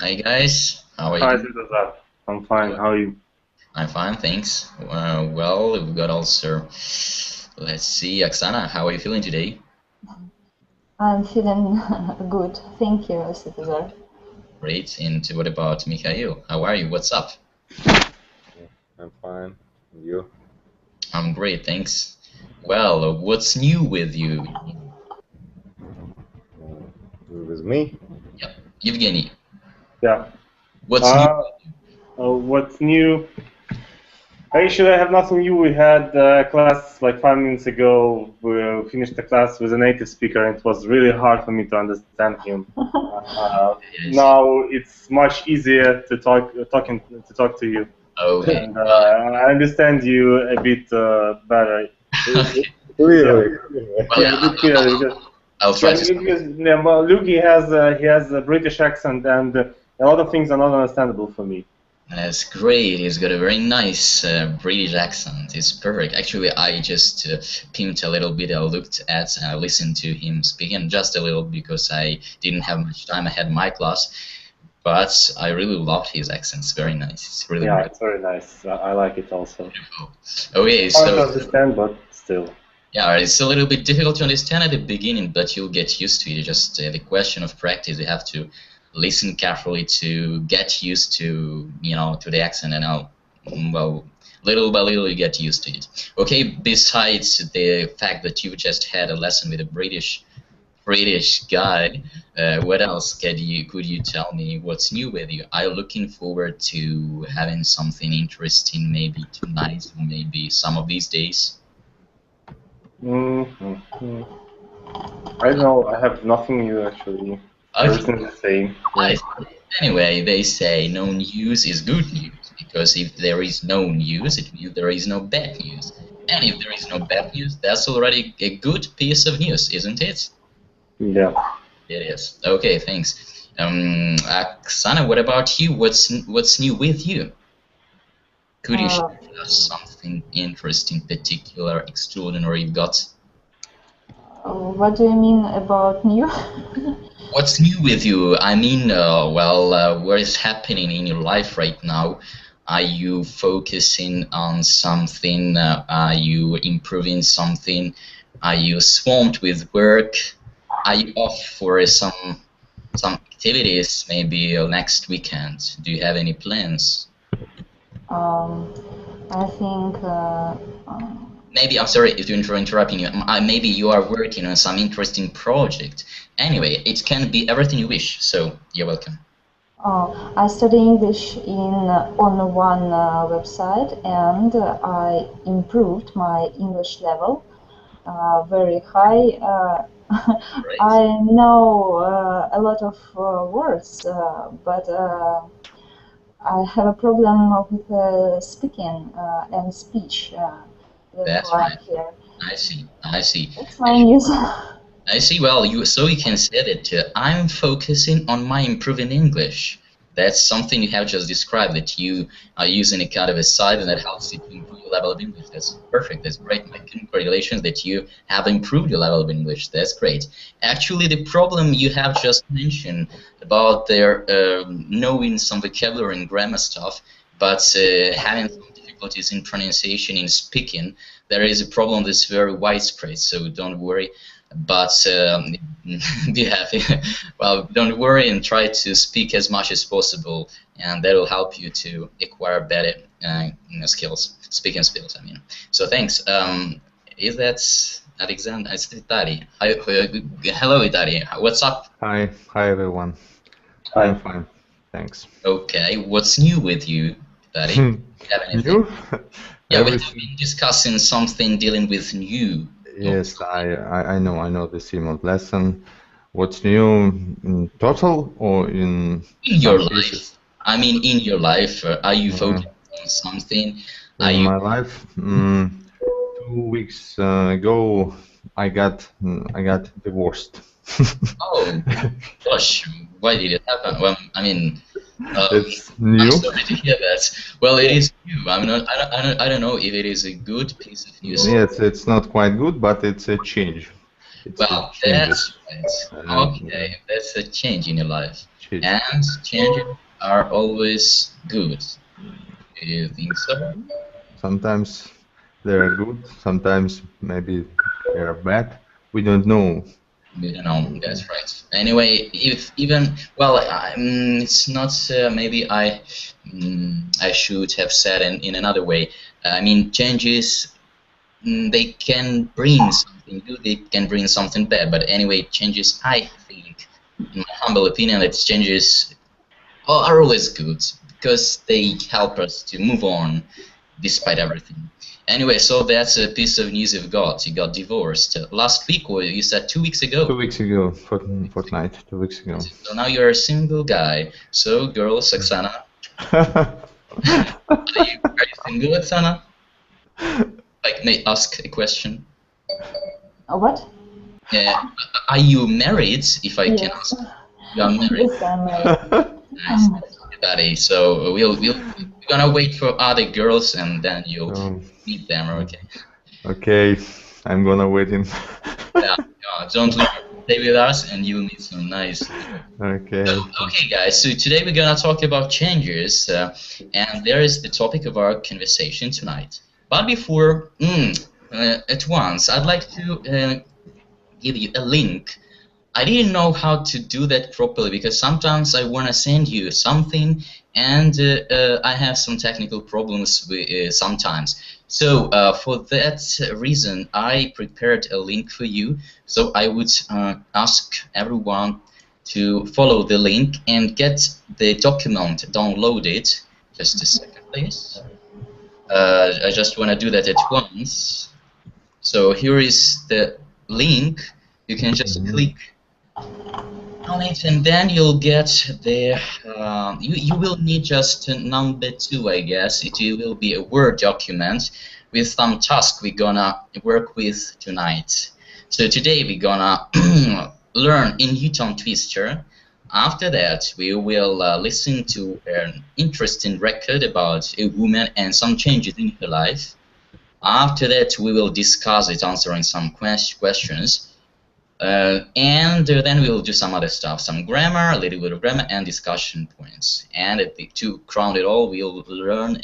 Hi guys, how are Hi, you? Svetozar. I'm fine. How are you? I'm fine, thanks. Well, we've got also, let's see, Oksana, how are you feeling today? I'm feeling good. Thank you, Svetozar. Great. And what about Mikhail? How are you? What's up? I'm fine. And you? I'm great, thanks. Well, what's new with you? With me? Yep. Evgeny, Yeah. what's new? What's new? Actually, I have nothing new. We had a class like 5 minutes ago. We finished the class with a native speaker, and it was really hard for me to understand him. Now it's much easier to talk to you, Okay. and I understand you a bit better. Okay. Clearly. Well, Yeah, a bit clearly, because I'll try to. well, Luke he has a British accent, and a lot of things are not understandable for me. That's great. He's got a very nice British accent. It's perfect. Actually, I just pimped a little bit. I looked at and I listened to him speaking just a little because I didn't have much time. I had my class, but I really loved his accent. It's very nice. It's really Yeah, great. it's very nice. I like it also. Beautiful. Okay, Hard to so understand, but still. yeah, it's a little bit difficult to understand at the beginning, but you'll get used to it. Just the question of practice. You have to listen carefully to get used to, to the accent, and well, little by little you get used to it. Okay, besides the fact that you just had a lesson with a British guy, what else could you tell me? What's new with you? Are you looking forward to having something interesting, maybe tonight, or maybe some of these days? Mm-hmm. I don't know. I have nothing new actually. Everything's the same. I see. Anyway, they say no news is good news, because if there is no news, it means there is no bad news. And if there is no bad news, that's already a good piece of news, isn't it? Yeah. It is. Okay, thanks. Oksana, what about you? What's new with you? Could you share with us something interesting, particular, extraordinary you've got? What do you mean about new? What's new with you? I mean, what is happening in your life right now? Are you focusing on something? Are you improving something? Are you swamped with work? Are you off for some activities, maybe next weekend? Do you have any plans? I think Maybe, I'm sorry if you're interrupting you. Maybe you are working on some interesting project. Anyway, it can be everything you wish, so you're welcome. I study English on one website, and I improved my English level very high. I know a lot of words, but I have a problem with speaking and speech. That's why right. I'm here. I see. I see. That's my news. I see. Well, you can say that I'm focusing on my improving English. That's something you have just described, that you are using a kind of a site and that helps you to improve your level of English. That's perfect. That's great. My congratulations that you have improved your level of English. That's great. Actually, the problem you have just mentioned about their knowing some vocabulary and grammar stuff, but having some difficulties in pronunciation, in speaking, there is a problem that's very widespread. So don't worry. But be happy. Well, don't worry and try to speak as much as possible, and that will help you to acquire better skills, speaking skills. I mean, so thanks. Is that Alexander? It's Vitali. Hi, hello, Vitali. What's up? Hi everyone. Hi. I'm fine. Thanks. Okay, what's new with you, Vitali? Have anything? New? Yeah, we have been discussing something dealing with new. Yes, I know the Simon lesson. What's new in total or in your some life? cases? I mean, in your life, are you focused on something? In my life, 2 weeks ago, I got divorced. Oh gosh, why did it happen? Well, I mean, It's new. I'm sorry to hear that. Well, it is new. I mean, I don't know if it is a good piece of news. Yes, it's not quite good, but it's a change. Well, that's right. Okay, that's a change in your life. And changes are always good. Do you think so? Sometimes they are good, sometimes maybe they are bad. We don't know. We don't know. That's right. Anyway, if even well, it's not. Maybe I should have said in another way. I mean, changes they can bring something good. They can bring something bad. But anyway, changes. I think, in my humble opinion, that changes are always good because they help us to move on despite everything. Anyway, so that's a piece of news you've got. You got divorced last week, or you said 2 weeks ago? 2 weeks ago, fortnight, 2 weeks ago. So now you're a single guy. So, girls, Oksana, are you single, Oksana? Like, may I ask a question? What? Are you married, if I can ask? You are married? Yes, I'm married. Nice, everybody. So we're gonna wait for other girls, and then you'll meet them. Okay. Okay, I'm gonna wait in. Yeah, don't leave. Stay with us, and you'll meet some nice. Okay. So, okay, guys. So today we're gonna talk about changes, and there is the topic of our conversation tonight. But before, at once, I'd like to give you a link. I didn't know how to do that properly because sometimes I want to send you something and I have some technical problems with, sometimes. So for that reason, I prepared a link for you. So I would ask everyone to follow the link and get the document downloaded. Just a second, please. I just want to do that at once. So here is the link. You can just click on it, and then you'll get the. You will need just number 2, I guess. It will be a Word document with some task we're gonna work with tonight. So today we're gonna learn a new tongue twister. After that, we will listen to an interesting record about a woman and some changes in her life. After that, we will discuss it, answering some questions. And then we'll do some other stuff, some grammar, a little bit of grammar, and discussion points. And to crown it all, we'll learn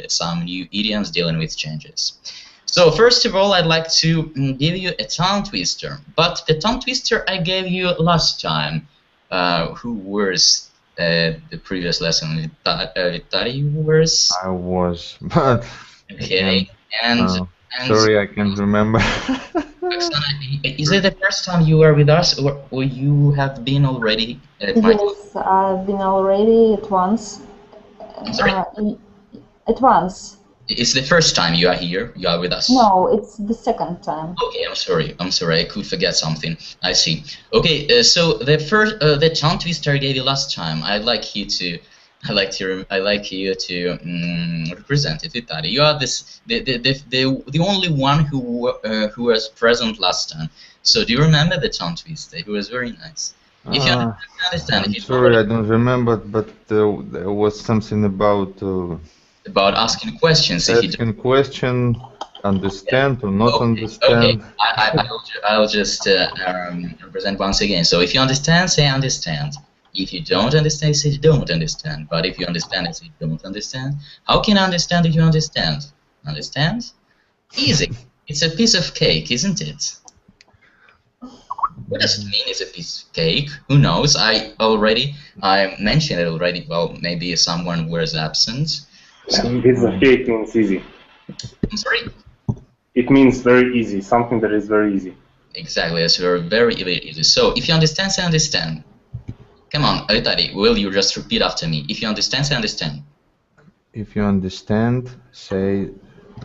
some new idioms dealing with changes. So first of all, I'd like to give you a tongue twister. But the tongue twister I gave you last time, who was the previous lesson? Tari was? I was, but okay. And sorry, I can't remember. Oksana, is it the first time you are with us, or you have been already at my class? Yes, I've been already at once. I'm sorry? At once. It's the first time you are here, you are with us? No, it's the second time. Okay, I'm sorry, I could forget something. I see. Okay, so the tongue twister I gave you last time, I'd like you to represent it, Itari. You are the only one who was present last time. So do you remember the tongue twister? It was very nice. If you understand, I'm sorry, I don't remember, but there was something about asking questions. Asking question, understand or not understand. Okay, I'll just represent once again. So if you understand, say understand. If you don't understand, say don't understand. But if you understand, say don't understand. How can I understand if you understand? Understand? Easy. It's a piece of cake, isn't it? What does it mean it's a piece of cake? Who knows? I mentioned it already. Well, maybe someone was absent. Piece of cake means easy. I'm sorry? It means very easy, something that is very easy. Exactly, it's very, very easy. So if you understand, say understand. Come on, Aritari, will you just repeat after me? If you understand, say understand. If you understand, say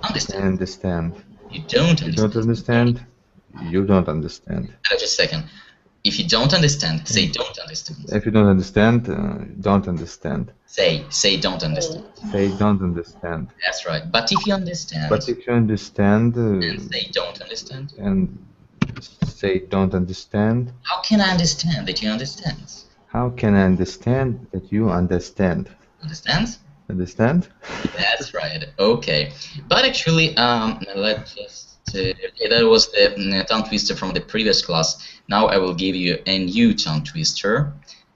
understand. You don't understand. You don't understand, you don't understand. Just a second. If you don't understand, say don't understand. If you don't understand, don't understand. Say don't understand. Say don't understand. That's right. But if you understand. But if you understand. And say don't understand. And say don't understand. How can I understand that you understand? How can I understand that you understand? Understand? Understand? That's right. Okay. But actually, let's just. Okay, that was the tongue twister from the previous class. Now I will give you a new tongue twister,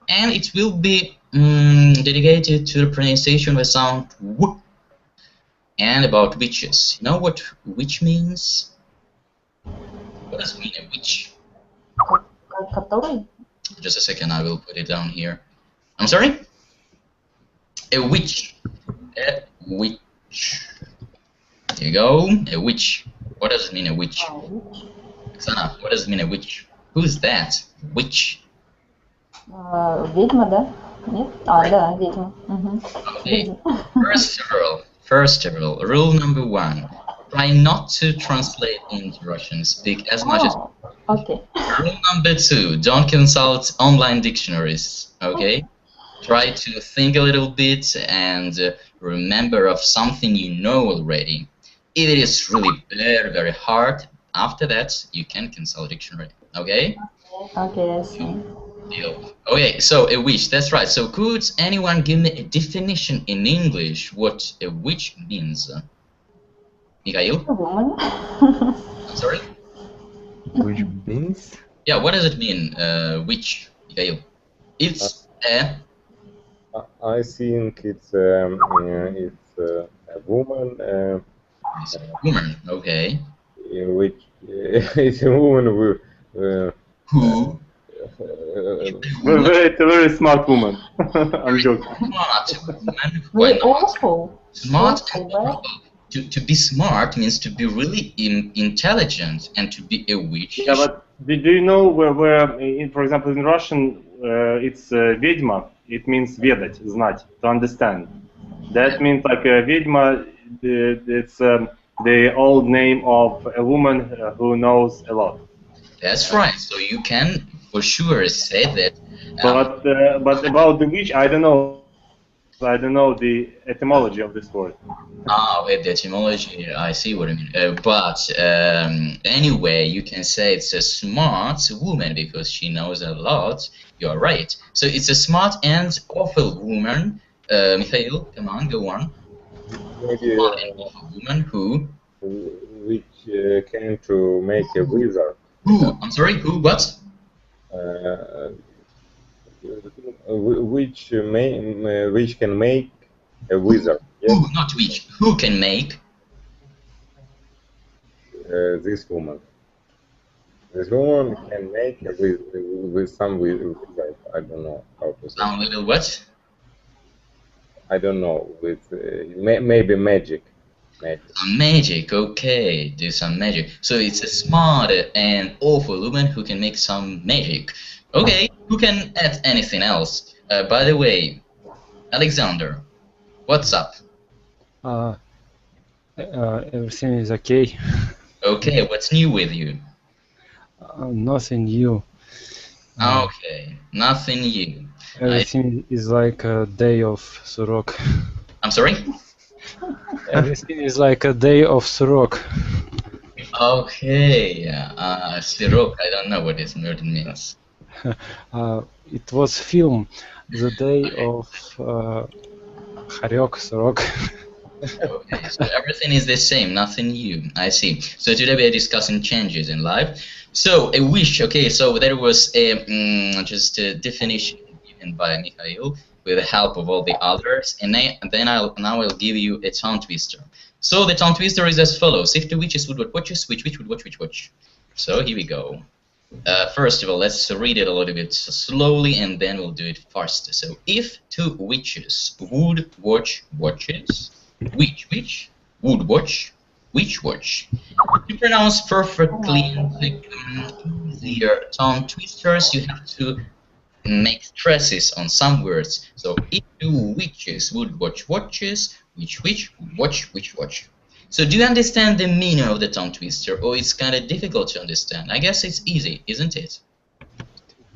and it will be dedicated to the pronunciation of the sound w. And about witches. You know what witch means? What does it mean, a witch? Который? Just a second, I will put it down here. I'm sorry? A witch. A witch. There you go. A witch. What does it mean, a witch? Оксана, what does it mean, a witch? Who's that? Witch. Ведьма, да? Нет? Да, ведьма. Okay. First of all, rule number 1. Try not to translate into Russian. Speak as much as possible. Okay. Rule number 2. Don't consult online dictionaries. Okay? Try to think a little bit and remember of something you know already. If it is really very, very hard, after that you can consult a dictionary. Okay? Okay, I see. Deal. Okay, so a witch, that's right. So could anyone give me a definition in English what a witch means? Mikhail? Woman. I'm sorry? Which means? Yeah, what does it mean, witch, Mikhail? It's a... I think it's a woman. It's a woman, okay. Which it's a woman with. Who? It's a very smart woman. I'm joking. Smart woman. Why Very not? awful. Smart Awful, and right? awful. To be smart means to be really intelligent, and to be a witch. Yeah, but do you know where for example, in Russian, it's ведьма. It means ведать, знать, to understand. That means like ведьма. It's the old name of a woman who knows a lot. That's right. So you can for sure say that. But about the witch, I don't know. I don't know the etymology of this word. With the etymology, I see what I mean. But anyway, you can say it's a smart woman because she knows a lot. You're right. So it's a smart and awful woman. Mikhail, come on, go on. Maybe Smart and awful woman who? which came to make a wizard. Who? I'm sorry. Who? What? Which can make a wizard. Yes? Who? Not which. Who can make? This woman. This woman can make a with some wizard. I don't know how to say. Some little what? I don't know. With maybe magic. Some magic. Okay, do some magic. So it's a smart and awful woman who can make some magic. Okay, who can add anything else? By the way, Alexander, what's up? Everything is okay. Okay, what's new with you? Nothing new. Okay, nothing new. Everything is like a day of surok. I'm sorry? Everything is like a day of surok. Okay, Sirok, I don't know what this word means. It was film the day of Харек, surok. Okay, so everything is the same, nothing new. I see. So today we are discussing changes in life. So a wish. Okay, so there was a just a definition given by Mikhail with the help of all the others, and then I'll give you a tongue twister. So the tongue twister is as follows: if two witches would watch, which would watch which watch? So here we go. First of all, let's read it a little bit slowly, and then we'll do it fast. So if two witches would watch watches, which would watch which watch? To pronounce perfectly easier tongue twisters, you have to make stresses on some words. So if two witches would watch watches, which would watch which watch? So do you understand the meaning of the tongue twister, or it's kind of difficult to understand? I guess it's easy, isn't it?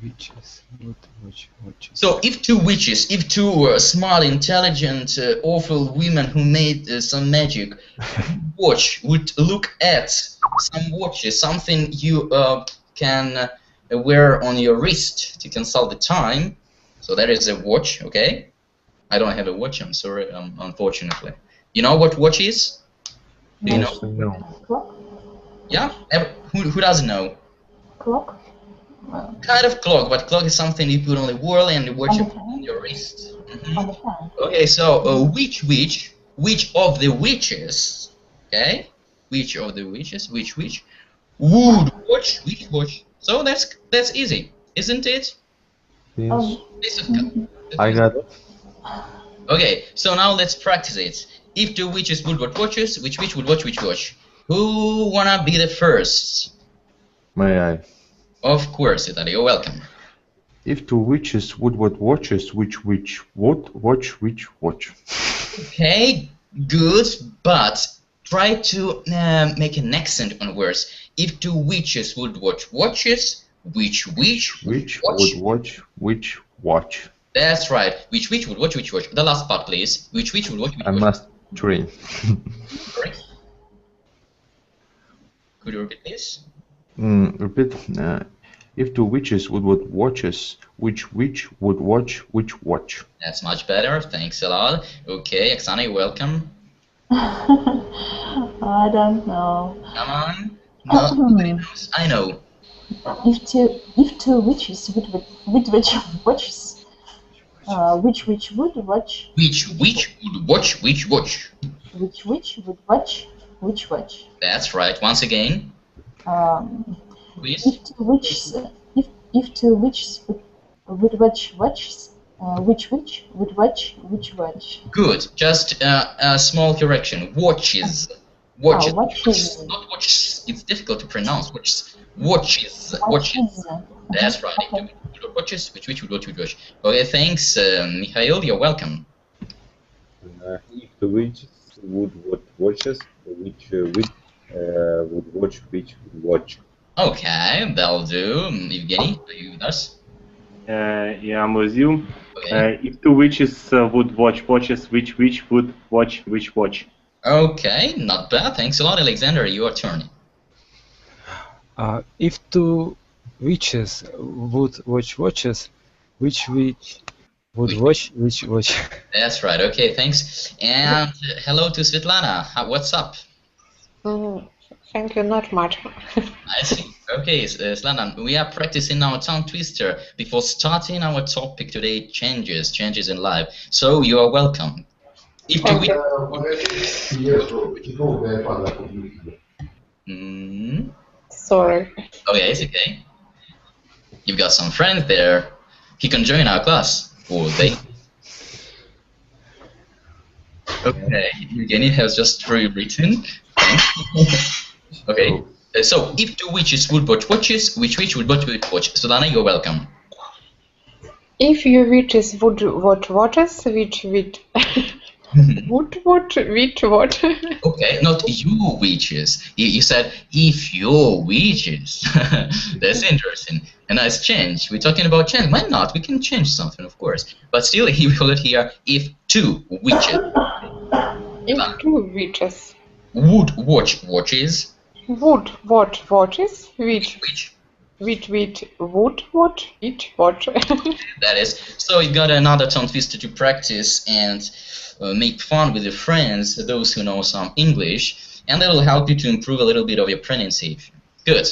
Witches would watch watches. So if two witches, if two smart, intelligent, awful women who made some magic would look at some watches, something you can wear on your wrist to consult the time. So that is a watch, okay? I don't have a watch, I'm sorry, unfortunately. You know what watch is? Do you know? Clock? Yeah? Who doesn't know? Clock? Kind of clock, but clock is something you put on the wall and you watch On it the on your wrist. On the fan. Okay, so which of the witches, okay? Which of the witches, which would watch, which watch? So that's easy, isn't it? Yes. Piece of cut. I got Okay, so now let's practice it. If two witches would watch watches, which witch would watch which watch? Who wanna be the first? May I? Of course, Italy, you're welcome. If two witches would what watches, which witch would watch which watch? Okay, good, but try to make an accent on words. If two witches would watch watches, which witch Which watch? would watch which watch? That's right. Which witch would watch which watch? The last part, please. Which witch would watch which I watch? must train. Sorry? Could you repeat, please? Repeat. If two witches would what watches, which witch would watch which watch? That's much better. Thanks a lot. Okay, Oksana, you're welcome. I don't know. Come on. No, nobody knows. I know. If two witches would watch watches, which witch would watch? Which witch would watch which watch? Which witch would watch which watch? That's right. Once again, please. If two witches would watch watches, which witch would watch which watch? Good. Just a small correction. Watches. Watches. Watches. Not watches. It's difficult to pronounce. Watches. Watches. Watches. That's right. Okay. Watches. Which would watch which watch? Okay. Thanks, Mikhail. You're welcome. If the witches would watch watches, which witch would watch which would watch? Okay, that'll do. Evgeny, are you with us? Yeah, I'm with you. Okay. If two witches would watch watches, which witch would watch which watch? Okay, not bad. Thanks a lot, Alexander. Your turn. If two witches would watch watches, which witch would watch which watch? That's right. Okay, thanks. And hello to Svetlana. What's up? Thank you, not much. I see. Okay, Svetlana, we are practicing our tongue twister before starting our topic today, changes in life. So you are welcome. If two Sorry. Okay, it's okay. You've got some friends there. He can join our class. Or they. Okay, Evgeny has just rewritten. Thanks. Okay, so if two witches would watch watches, which witch would watch which watch? Svetlana, you're welcome. If your witches would watch watches, which witch would watch which watch? Okay, not you witches. You said if your witches. That's interesting. A nice change. We're talking about change. Why not? We can change something, of course. But still, he will it here if two witches. If two witches Would watch watches. would watch watches, which Which? would watch each watch? That is. So you got another tongue twister to practice and make fun with your friends, those who know some English, and that will help you to improve a little bit of your pronunciation. Good.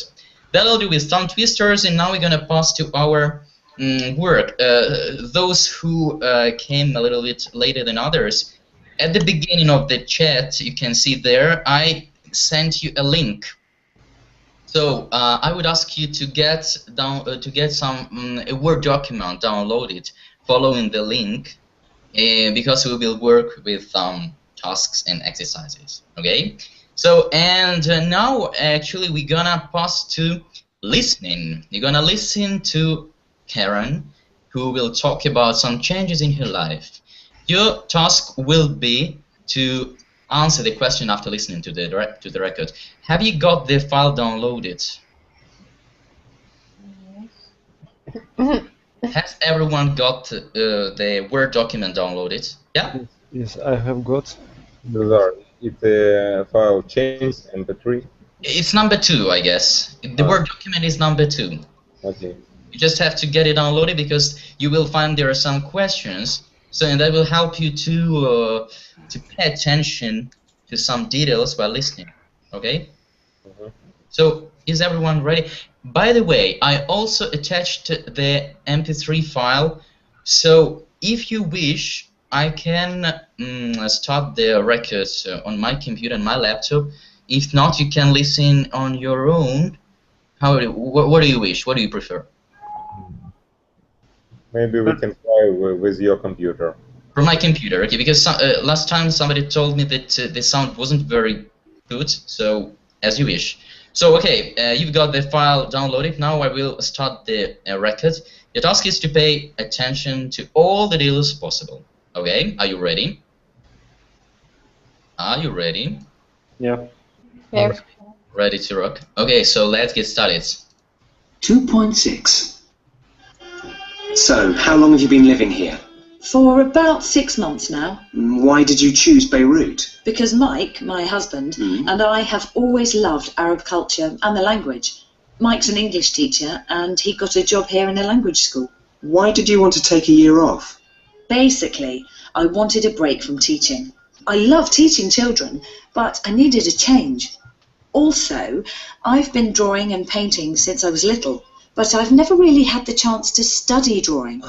That'll do with tongue twisters, and now we're gonna pass to our work. Those who came a little bit later than others, at the beginning of the chat, you can see there, I sent you a link. So I would ask you to get some a Word document downloaded following the link, because we will work with tasks and exercises. Okay. So and now actually we're gonna pass to listening. You're gonna listen to Karen, who will talk about some changes in her life. Your task will be to answer the question after listening to the record. Have you got the file downloaded? Has everyone got the Word document downloaded? Yeah? Yes, I have got. Svetozar, if the file changes MP3. It's number 2, I guess. The Word document is number 2. Okay. You just have to get it downloaded because you will find there are some questions. So and that will help you to pay attention to some details while listening. Okay? So is everyone ready? By the way, I also attached the MP3 file, so if you wish, I can start the records on my computer and my laptop. If not, you can listen on your own. What do you wish? What do you prefer? Maybe we can try with your computer. From my computer, okay, because last time somebody told me that the sound wasn't very good, so as you wish. So, okay, you've got the file downloaded. Now I will start the record. The task is to pay attention to all the details possible. Okay, are you ready? Are you ready? Yeah. Yeah. Ready to rock? Okay, so let's get started. 2.6. So, how long have you been living here? For about 6 months now. Why did you choose Beirut? Because Mike, my husband, and I have always loved Arab culture and the language. Mike's an English teacher and he got a job here in a language school. Why did you want to take a year off? Basically, I wanted a break from teaching. I love teaching children, but I needed a change. Also, I've been drawing and painting since I was little, but I've never really had the chance to study drawing.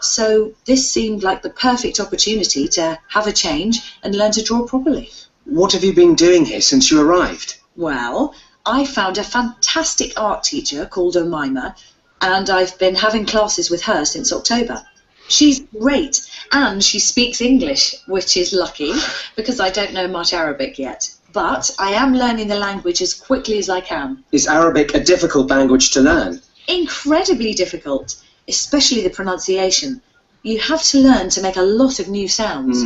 So this seemed like the perfect opportunity to have a change and learn to draw properly. What have you been doing here since you arrived? Well, I found a fantastic art teacher called Omaima, and I've been having classes with her since October. She's great, and she speaks English, which is lucky, because I don't know much Arabic yet. But I am learning the language as quickly as I can. Is Arabic a difficult language to learn? Incredibly difficult, especially the pronunciation. You have to learn to make a lot of new sounds.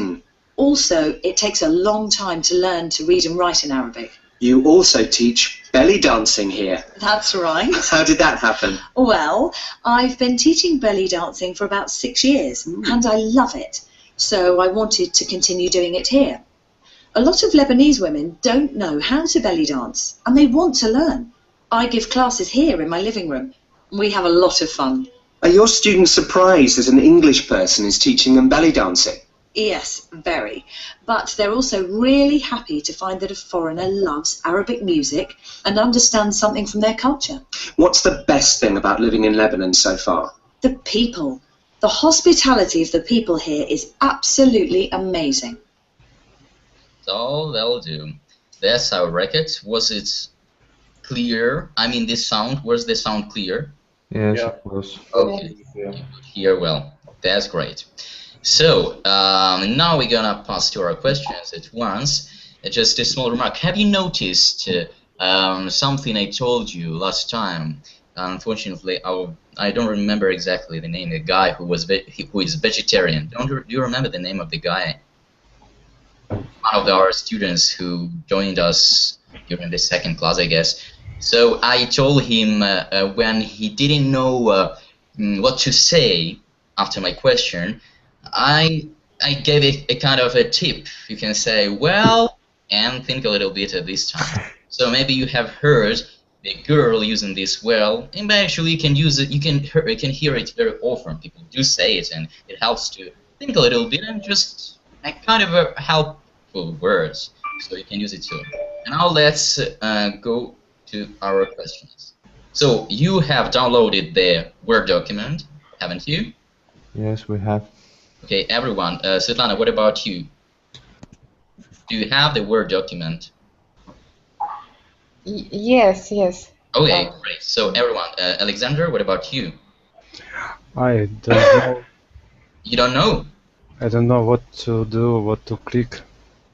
Also, it takes a long time to learn to read and write in Arabic. You also teach belly dancing here. That's right. How did that happen? Well, I've been teaching belly dancing for about 6 years, and I love it. So I wanted to continue doing it here. A lot of Lebanese women don't know how to belly dance, and they want to learn. I give classes here in my living room. We have a lot of fun. Are your students surprised that an English person is teaching them belly dancing? Yes, very. But they're also really happy to find that a foreigner loves Arabic music and understands something from their culture. What's the best thing about living in Lebanon so far? The people. The hospitality of the people here is absolutely amazing. So that'll do. That's our record. Was it clear? I mean, this sound, was the sound clear? Yes, Yeah. of course. Okay, you could hear well. That's great. So, now we're gonna pass to our questions at once. Just a small remark. Have you noticed something I told you last time? Unfortunately, I don't remember exactly the name. The guy who is vegetarian. Do you remember the name of the guy? One of our students who joined us during the second class, I guess. So I told him when he didn't know what to say after my question, I gave a kind of a tip. You can say, well, and think a little bit at this time. So maybe you have heard the girl using this well, and actually you can use it. You can hear it very often. People do say it, and it helps to think a little bit and just a kind of a helpful words. So you can use it too. And now let's go to our questions. So you have downloaded the Word document, haven't you? Yes, we have. Okay, everyone. Svetlana, what about you? Do you have the Word document? Yes, yes. Okay, great. So everyone, Alexander, what about you? I don't know. You don't know? I don't know what to do, what to click.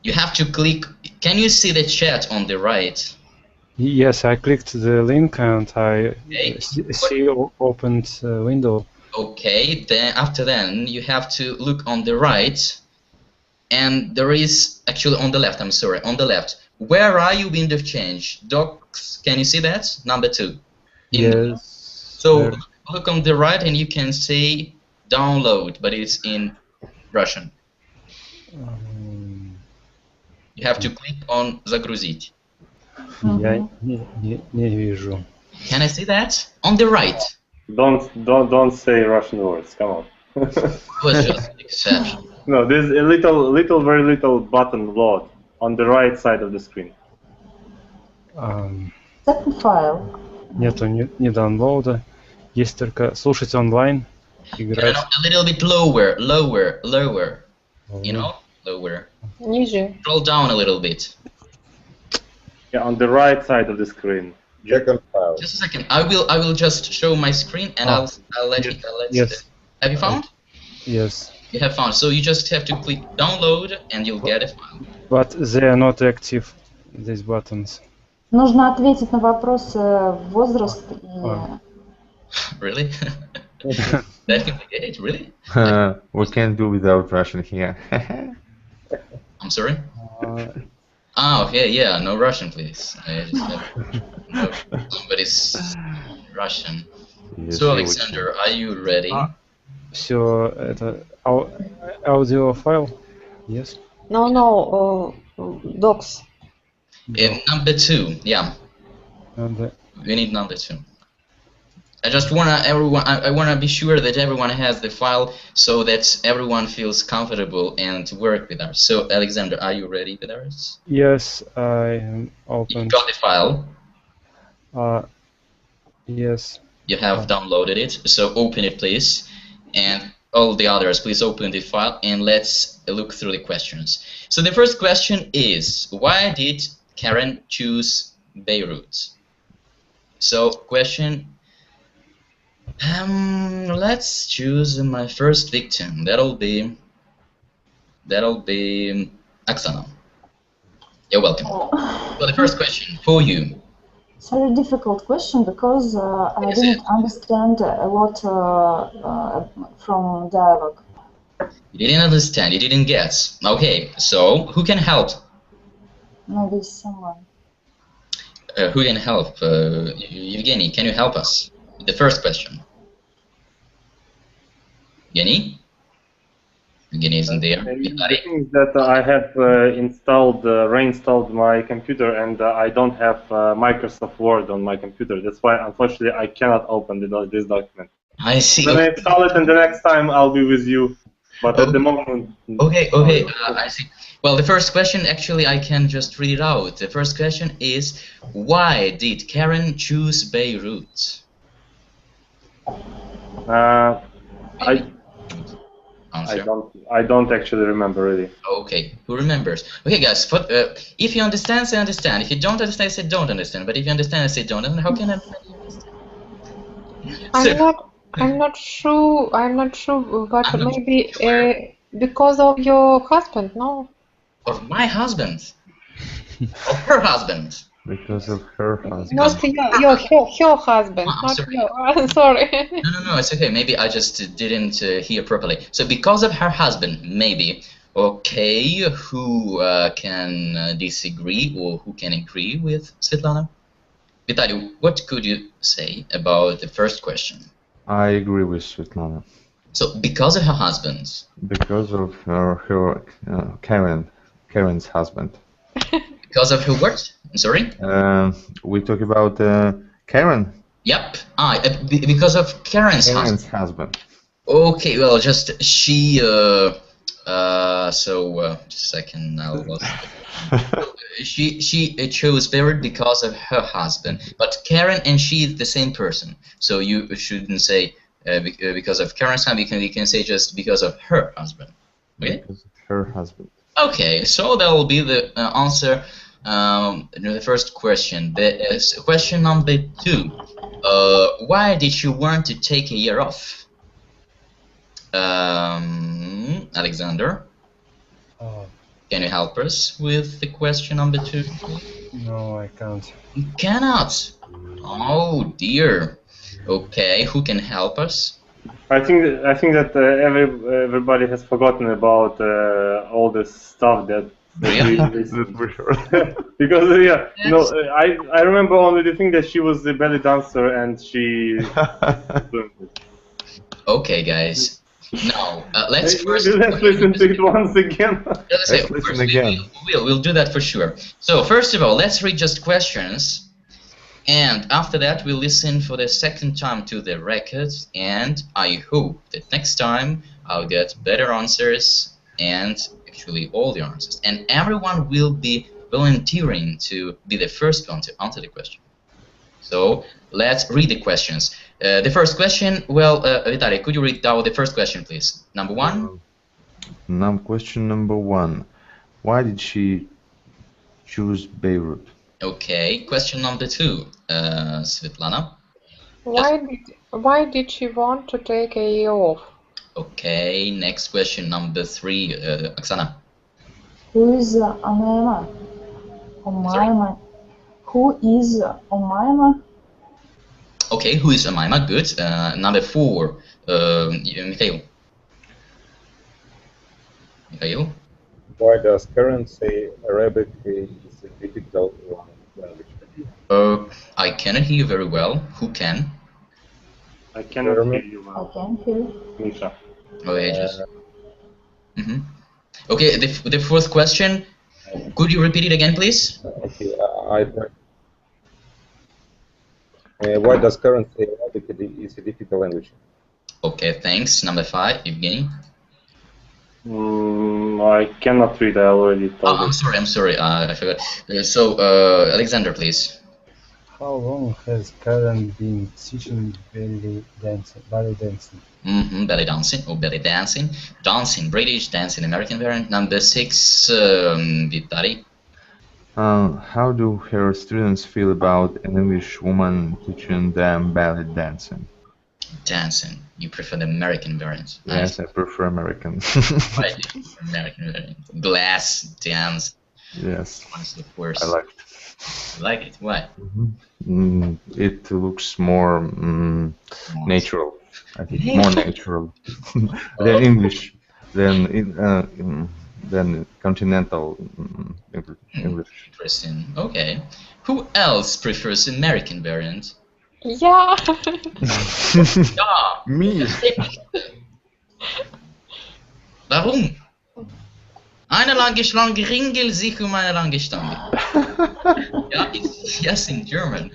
You have to click. Can you see the chat on the right? Yes, I clicked the link and I Okay. see opened window. Okay, then after then you have to look on the right, and there is actually on the left. I'm sorry, on the left. Where are you? Wind of change. Docs. Can you see that? Number 2. Yes. So look on the right, and you can see download, but it's in Russian. You have to click on загрузить. Я не вижу. Can I see that? On the right. Don't say Russian words. Come on. Was just an exception. No, there's a very little button load on the right side of the screen. Second file. Нету ни даунлоуда. Есть только слушать онлайн, играть. A little bit lower. You know, lower. Ниже. Scroll down a little bit. Yeah, on the right side of the screen. Second file. Just a second. I will just show my screen and I'll let you. Yes. Have you found? Yes. You have found. So you just have to click download and you'll get a file. But they are not active, these buttons. Нужно ответить на вопросы возраст и... Really? That complicated? Really? We can't do without Russian here. I'm sorry? Okay, yeah, no Russian, please. I just have somebody's Russian. Yes, So, we Alexander, are you ready? Все это аудиофайл? Yes. No, docs. Number 2, yeah. And, We need number 2. I just I wanna be sure that everyone has the file so that everyone feels comfortable and to work with us. So, Alexander, are you ready with us? yes, I am You open. got the file. Yes. You have downloaded it. So open it, please, and all the others, please open the file and let's look through the questions. So the first question is, why did Karen choose Beirut? So question. Let's choose my first victim. That'll be Oksana. You're welcome. So the first question for you. It's a very difficult question because I didn't understand a lot from dialogue. You didn't understand, you didn't get. Okay, so who can help? Maybe someone. Who can help? Evgeny, can you help us? The first question. Evgeny? Evgeny isn't there. The thing is that I have reinstalled my computer and I don't have Microsoft Word on my computer. That's why, unfortunately, I cannot open this document. I see. When I install it, and the next time I'll be with you. But at the moment... Okay, I see. Well, the first question, actually, I can just read it out. The first question is, why did Karen choose Beirut? I don't actually remember really. Okay, who remembers? Okay, guys. If you understand, say understand. If you don't understand, say don't understand. But if you understand, say don't understand. How can everybody understand? I'm not sure. But maybe because of your husband, no? Of my husband? Of her husband? Because of her husband. Not your husband. Not sorry. your. Sorry. No, it's okay. Maybe I just didn't hear properly. So because of her husband, maybe. Okay, who can disagree or who can agree with Svetlana? Vitaly, what could you say about the first question? I agree with Svetlana. So because of her husband. Because of Karen's husband. Because of her what? I'm sorry? We talk about Karen. Yep. Because of Karen's husband. Okay, well, just she. Just a second. I lost it. She chose Beirut because of her husband, but Karen and she is the same person. So you shouldn't say because of Karen's husband. You can say just because of her husband. Okay? Because of her husband. Okay, so that will be the answer. The first question. Question number 2. Why did you want to take a year off? Alexander, can you help us with the question number 2? No, I can't. You cannot. Oh dear. Okay, who can help us? I think that everybody has forgotten about all the stuff that. Really? For sure. Because I remember only the thing that she was a belly dancer and she. Okay, guys. Now let's listen to it once again. Let's listen again. We'll do that for sure. So first of all, let's read just questions, and after that we'll listen for the second time to the records, and I hope that next time I'll get better answers and actually all the answers, and everyone will be volunteering to be the first one to answer the question. So let's read the questions. The first question, well, Vitaly, could you read out the first question, please? Number one? Question number 1. Why did she choose Beirut? Okay, question number 2, Svetlana. Why did she want to take a year off? Okay, next question number 3, Oksana. Who is Umayma? Umayma. Who is Umayma? Okay, who is Umayma? Good. Number 4, Mikhail. Mikhail? Why does Karen say Arabic is a difficult language? I cannot hear you very well. Who can? I cannot hear you well. I can hear. Misha. Okay, just. Okay, the fourth question. Could you repeat it again, please? Okay, why does Karen say Arabic is a difficult language? Okay, thanks. Number 5, Evgeny. I cannot read. I already told you. I'm sorry. I forgot. So, Alexander, please. How long has Karen been teaching belly dancing? Belly dancing or belly dancing. Dancing British, dancing American variant. Number 6, Vitaly. How do her students feel about an English woman teaching them belly dancing? Dancing. You prefer the American variant? Yes, I prefer American. Right, American variant. Glass dance. Yes. One is the worst. I like it. You like it? Why? It looks more natural. I think more natural than English, than continental English. Interesting. Okay. Who else prefers American variant? Ja. Ja. Me. Warum? Eine lange Schlange ringel sich eine lange Stange. Yeah, it's yes in German.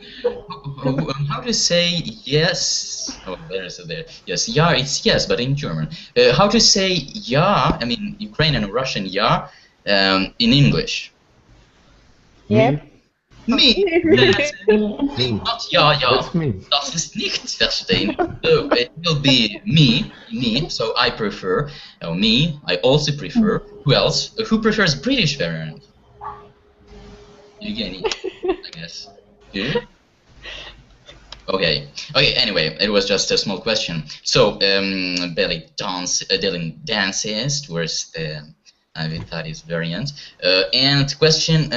How to say yes? Oh, there's a there. Yes, ja, it's yes, but in German. How to say ja? I mean, Ukrainian and Russian ja in English. Yep. Me. Not ja, ja. That's me. Das ist nicht verstehen. So it will be me. So I prefer. Me. I also prefer. Who else? Who prefers British variant? Evgeny, I guess. You? Okay. Anyway, it was just a small question. So belly dances towards the Vitaly's variant. And question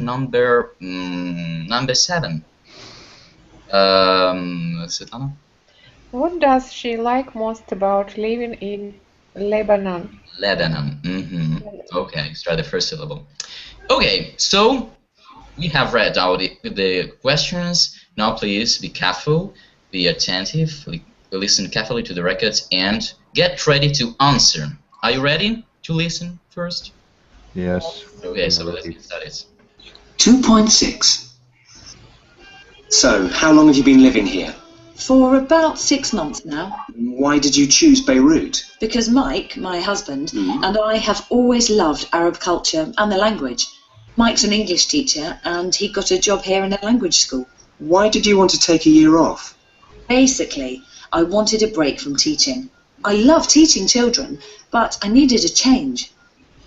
number 7. Svetlana? What does she like most about living in Lebanon? Lebanon. Okay, let's try the first syllable. Okay, so we have read out the questions. Now please be careful, be attentive, listen carefully to the records, and get ready to answer. Are you ready to listen first? Yes. Okay, so let's get started. 2.6. So, how long have you been living here? For about 6 months now. Why did you choose Beirut? Because Mike, my husband, and I have always loved Arab culture and the language. Mike's an English teacher and he got a job here in a language school. Why did you want to take a year off? Basically, I wanted a break from teaching. I love teaching children, but I needed a change.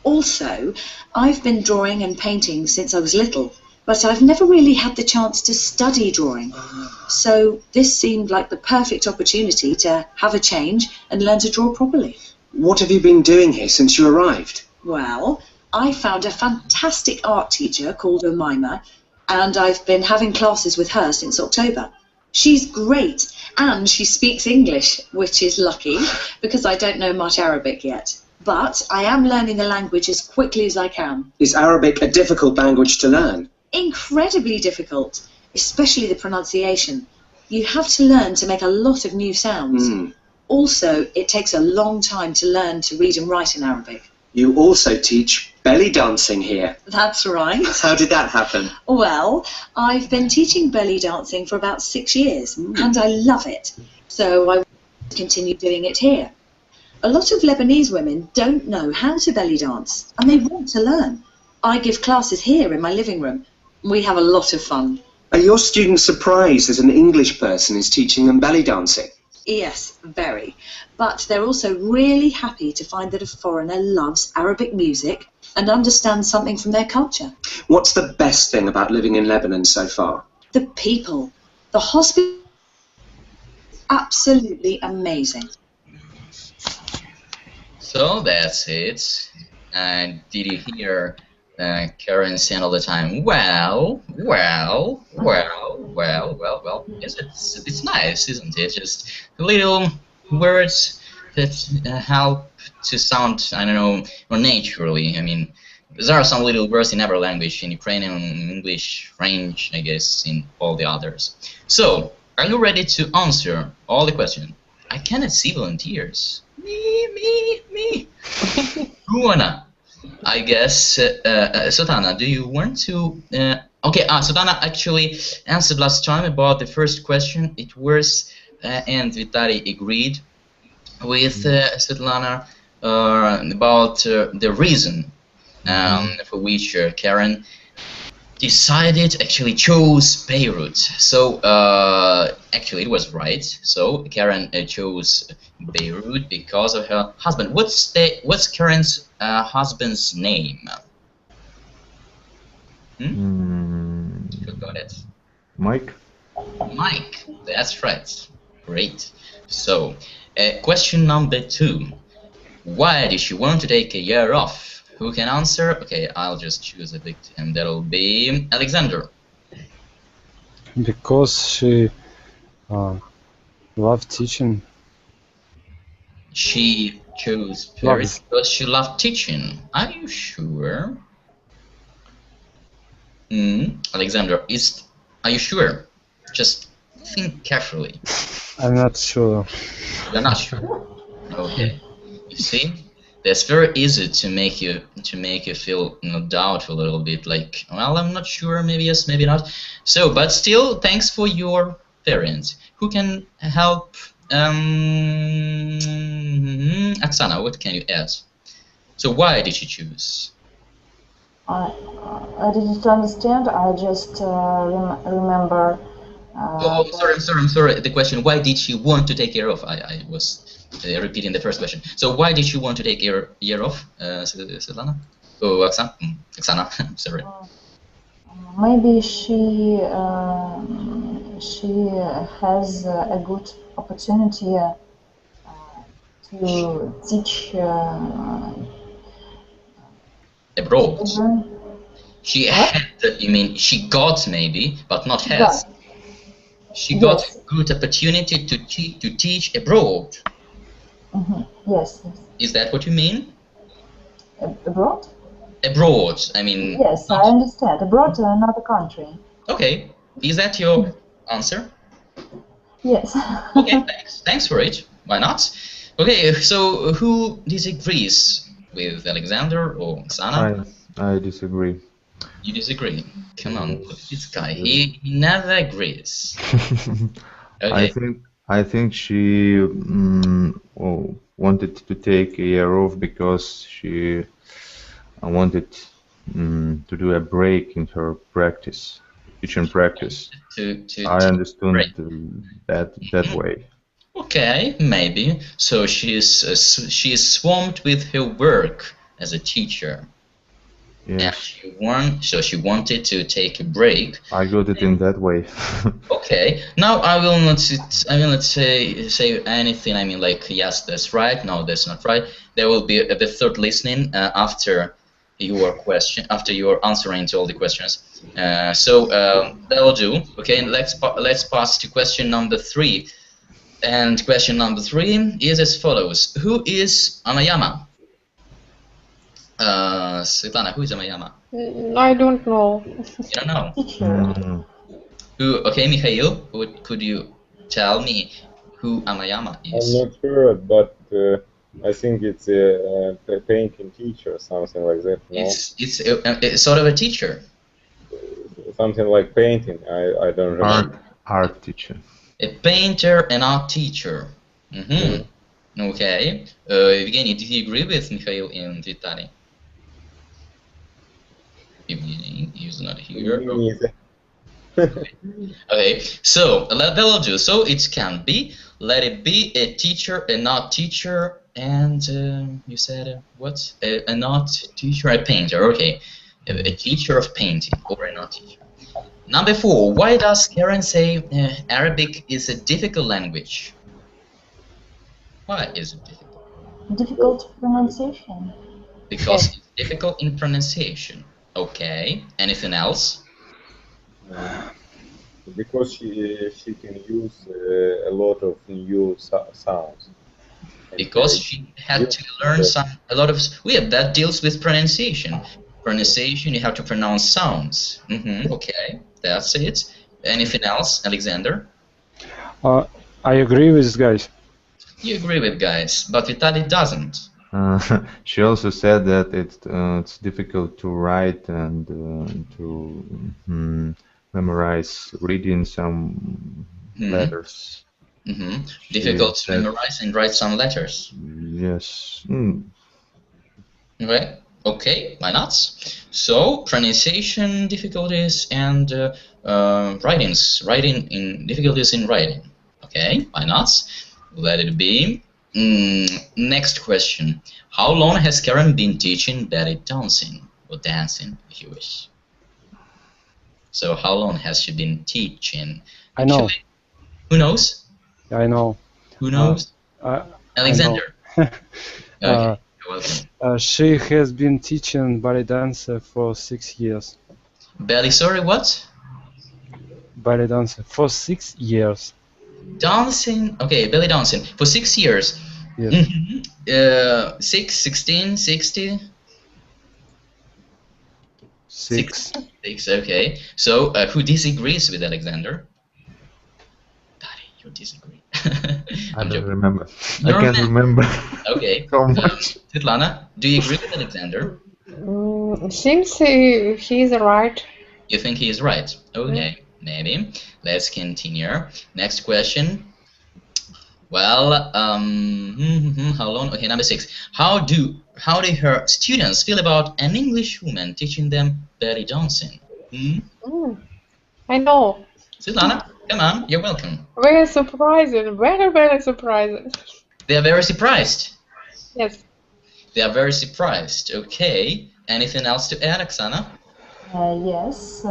Also, I've been drawing and painting since I was little, but I've never really had the chance to study drawing. So this seemed like the perfect opportunity to have a change and learn to draw properly. What have you been doing here since you arrived? Well, I found a fantastic art teacher called Umayma, and I've been having classes with her since October. She's great, and she speaks English, which is lucky, because I don't know much Arabic yet. But I am learning the language as quickly as I can. Is Arabic a difficult language to learn? Incredibly difficult, especially the pronunciation. You have to learn to make a lot of new sounds. Also, it takes a long time to learn to read and write in Arabic. You also teach belly dancing here. That's right. How did that happen? Well, I've been teaching belly dancing for about 6 years, and I love it. So I want to continue doing it here. A lot of Lebanese women don't know how to belly dance, and they want to learn. I give classes here in my living room. We have a lot of fun. Are your students surprised that an English person is teaching them belly dancing? Yes, very. But they're also really happy to find that a foreigner loves Arabic music and understands something from their culture. What's the best thing about living in Lebanon so far? The people. The hospital. Absolutely amazing. So that's it. And did you hear Karen saying all the time, well, it's nice, isn't it? Just little words that help to sound, I don't know, more naturally. I mean, there are some little words in every language, in Ukrainian, English, French, I guess, in all the others. So, are you ready to answer all the questions? I cannot see volunteers. Me. Who wanna? I guess, Svetlana, do you want to... okay, Svetlana actually answered last time about the first question. It was, and Vitaly agreed with Svetlana about the reason for which Karen decided, actually chose Beirut. So, actually it was right. So, Karen chose Beirut because of her husband. What's Karen's husband's name? Who got it? Mike. Mike, that's right. Great. So, question number 2. Why did she want to take a year off? Who can answer? Okay, I'll just choose a victim. That'll be Alexander. Because she loved teaching. She chose Paris because she loved teaching. Are you sure? Alexander, are you sure? Just think carefully. I'm not sure. You're not sure? Okay. You see? That's very easy to make you feel doubtful a little bit, like, well, I'm not sure, maybe yes, maybe not. So, but still, thanks for your parents. Who can help? Oksana, what can you add? So, why did you choose? I didn't understand. I just remember. I'm sorry. The question: why did she want to take care of? I was repeating the first question. So why did you want to take a year off, Svetlana? Oh, Oksana, sorry. Maybe she has a good opportunity to teach abroad. children. She had, you mean she got maybe, but not has. Yeah. She got a good opportunity to teach abroad. Yes. Is that what you mean? Abroad? Abroad, I mean... Yes, I understand. Abroad, another country. Okay. Is that your answer? Yes. Okay, thanks for it. Why not? Okay, so who disagrees with Alexander or Oksana? I disagree. You disagree? Come on, look at this guy. He never agrees. Okay. I think she wanted to take a year off because she wanted to do a break in her practice, teaching practice. I understood that way. Okay, maybe. So she is swamped with her work as a teacher. Yes. And she wanted to take a break. I got it in that way. Okay. Now I will not say anything. I mean, like, yes, that's right. No, that's not right. There will be the third listening after your question, after you are answering to all the questions. So that will do. Okay. Let's pass to question number 3. And question number 3 is as follows: who is Amayama? Svetlana, who is Amayama? I don't know. You don't know? Teacher. Who? Okay, Mikhail, could you tell me who Amayama is? I'm not sure, but I think it's a painting teacher or something like that. No? It's sort of a teacher. Something like painting. I don't remember. Art teacher. A painter and art teacher. Okay. Evgeny, did you agree with Mikhail and Vitaly? Evgeny is not here. Okay, so that will do. So it can be, let it be a teacher, a not teacher, and you said what? A not teacher, a painter. Okay, a teacher of painting or a not teacher. Number 4. Why does Karen say Arabic is a difficult language? Why is it difficult? Difficult pronunciation. Because it's difficult in pronunciation. Okay. Anything else? Because she can use a lot of new sounds. Because she had to learn a lot of. That deals with pronunciation. Pronunciation, you have to pronounce sounds. Okay, that's it. Anything else, Alexander? I agree with guys. You agree with guys, but Vitaly doesn't. She also said that it's difficult to write and to memorize reading some letters. Difficult to memorize and write some letters. Yes. Okay, why not? So pronunciation difficulties and difficulties in writing. Okay, why not? Let it be. Next question. How long has Karen been teaching belly dancing, or dancing, if you wish? So how long has she been teaching? I know. Who knows? I know. Who knows? Alexander. I know. Okay, you're welcome. She has been teaching ballet dance for 6 years. Belly, sorry, what? Ballet dance for 6 years. Dancing, okay, belly dancing for 6 years. Yes. 6, 16, 60? 6. 6, okay. So, who disagrees with Alexander? Daddy, you disagree. I don't remember. I can't remember. Okay. So much. Svetlana, do you agree with Alexander? Seems he is right. You think he is right? Okay, maybe. Let's continue. Next question. Well, how long? Okay, number 6. How do her students feel about an English woman teaching them belly dancing? I know. Svetlana, come on, you're welcome. Very surprising. Very, very surprising. They are very surprised. Yes. They are very surprised. Okay. Anything else to add, Oksana? Yes,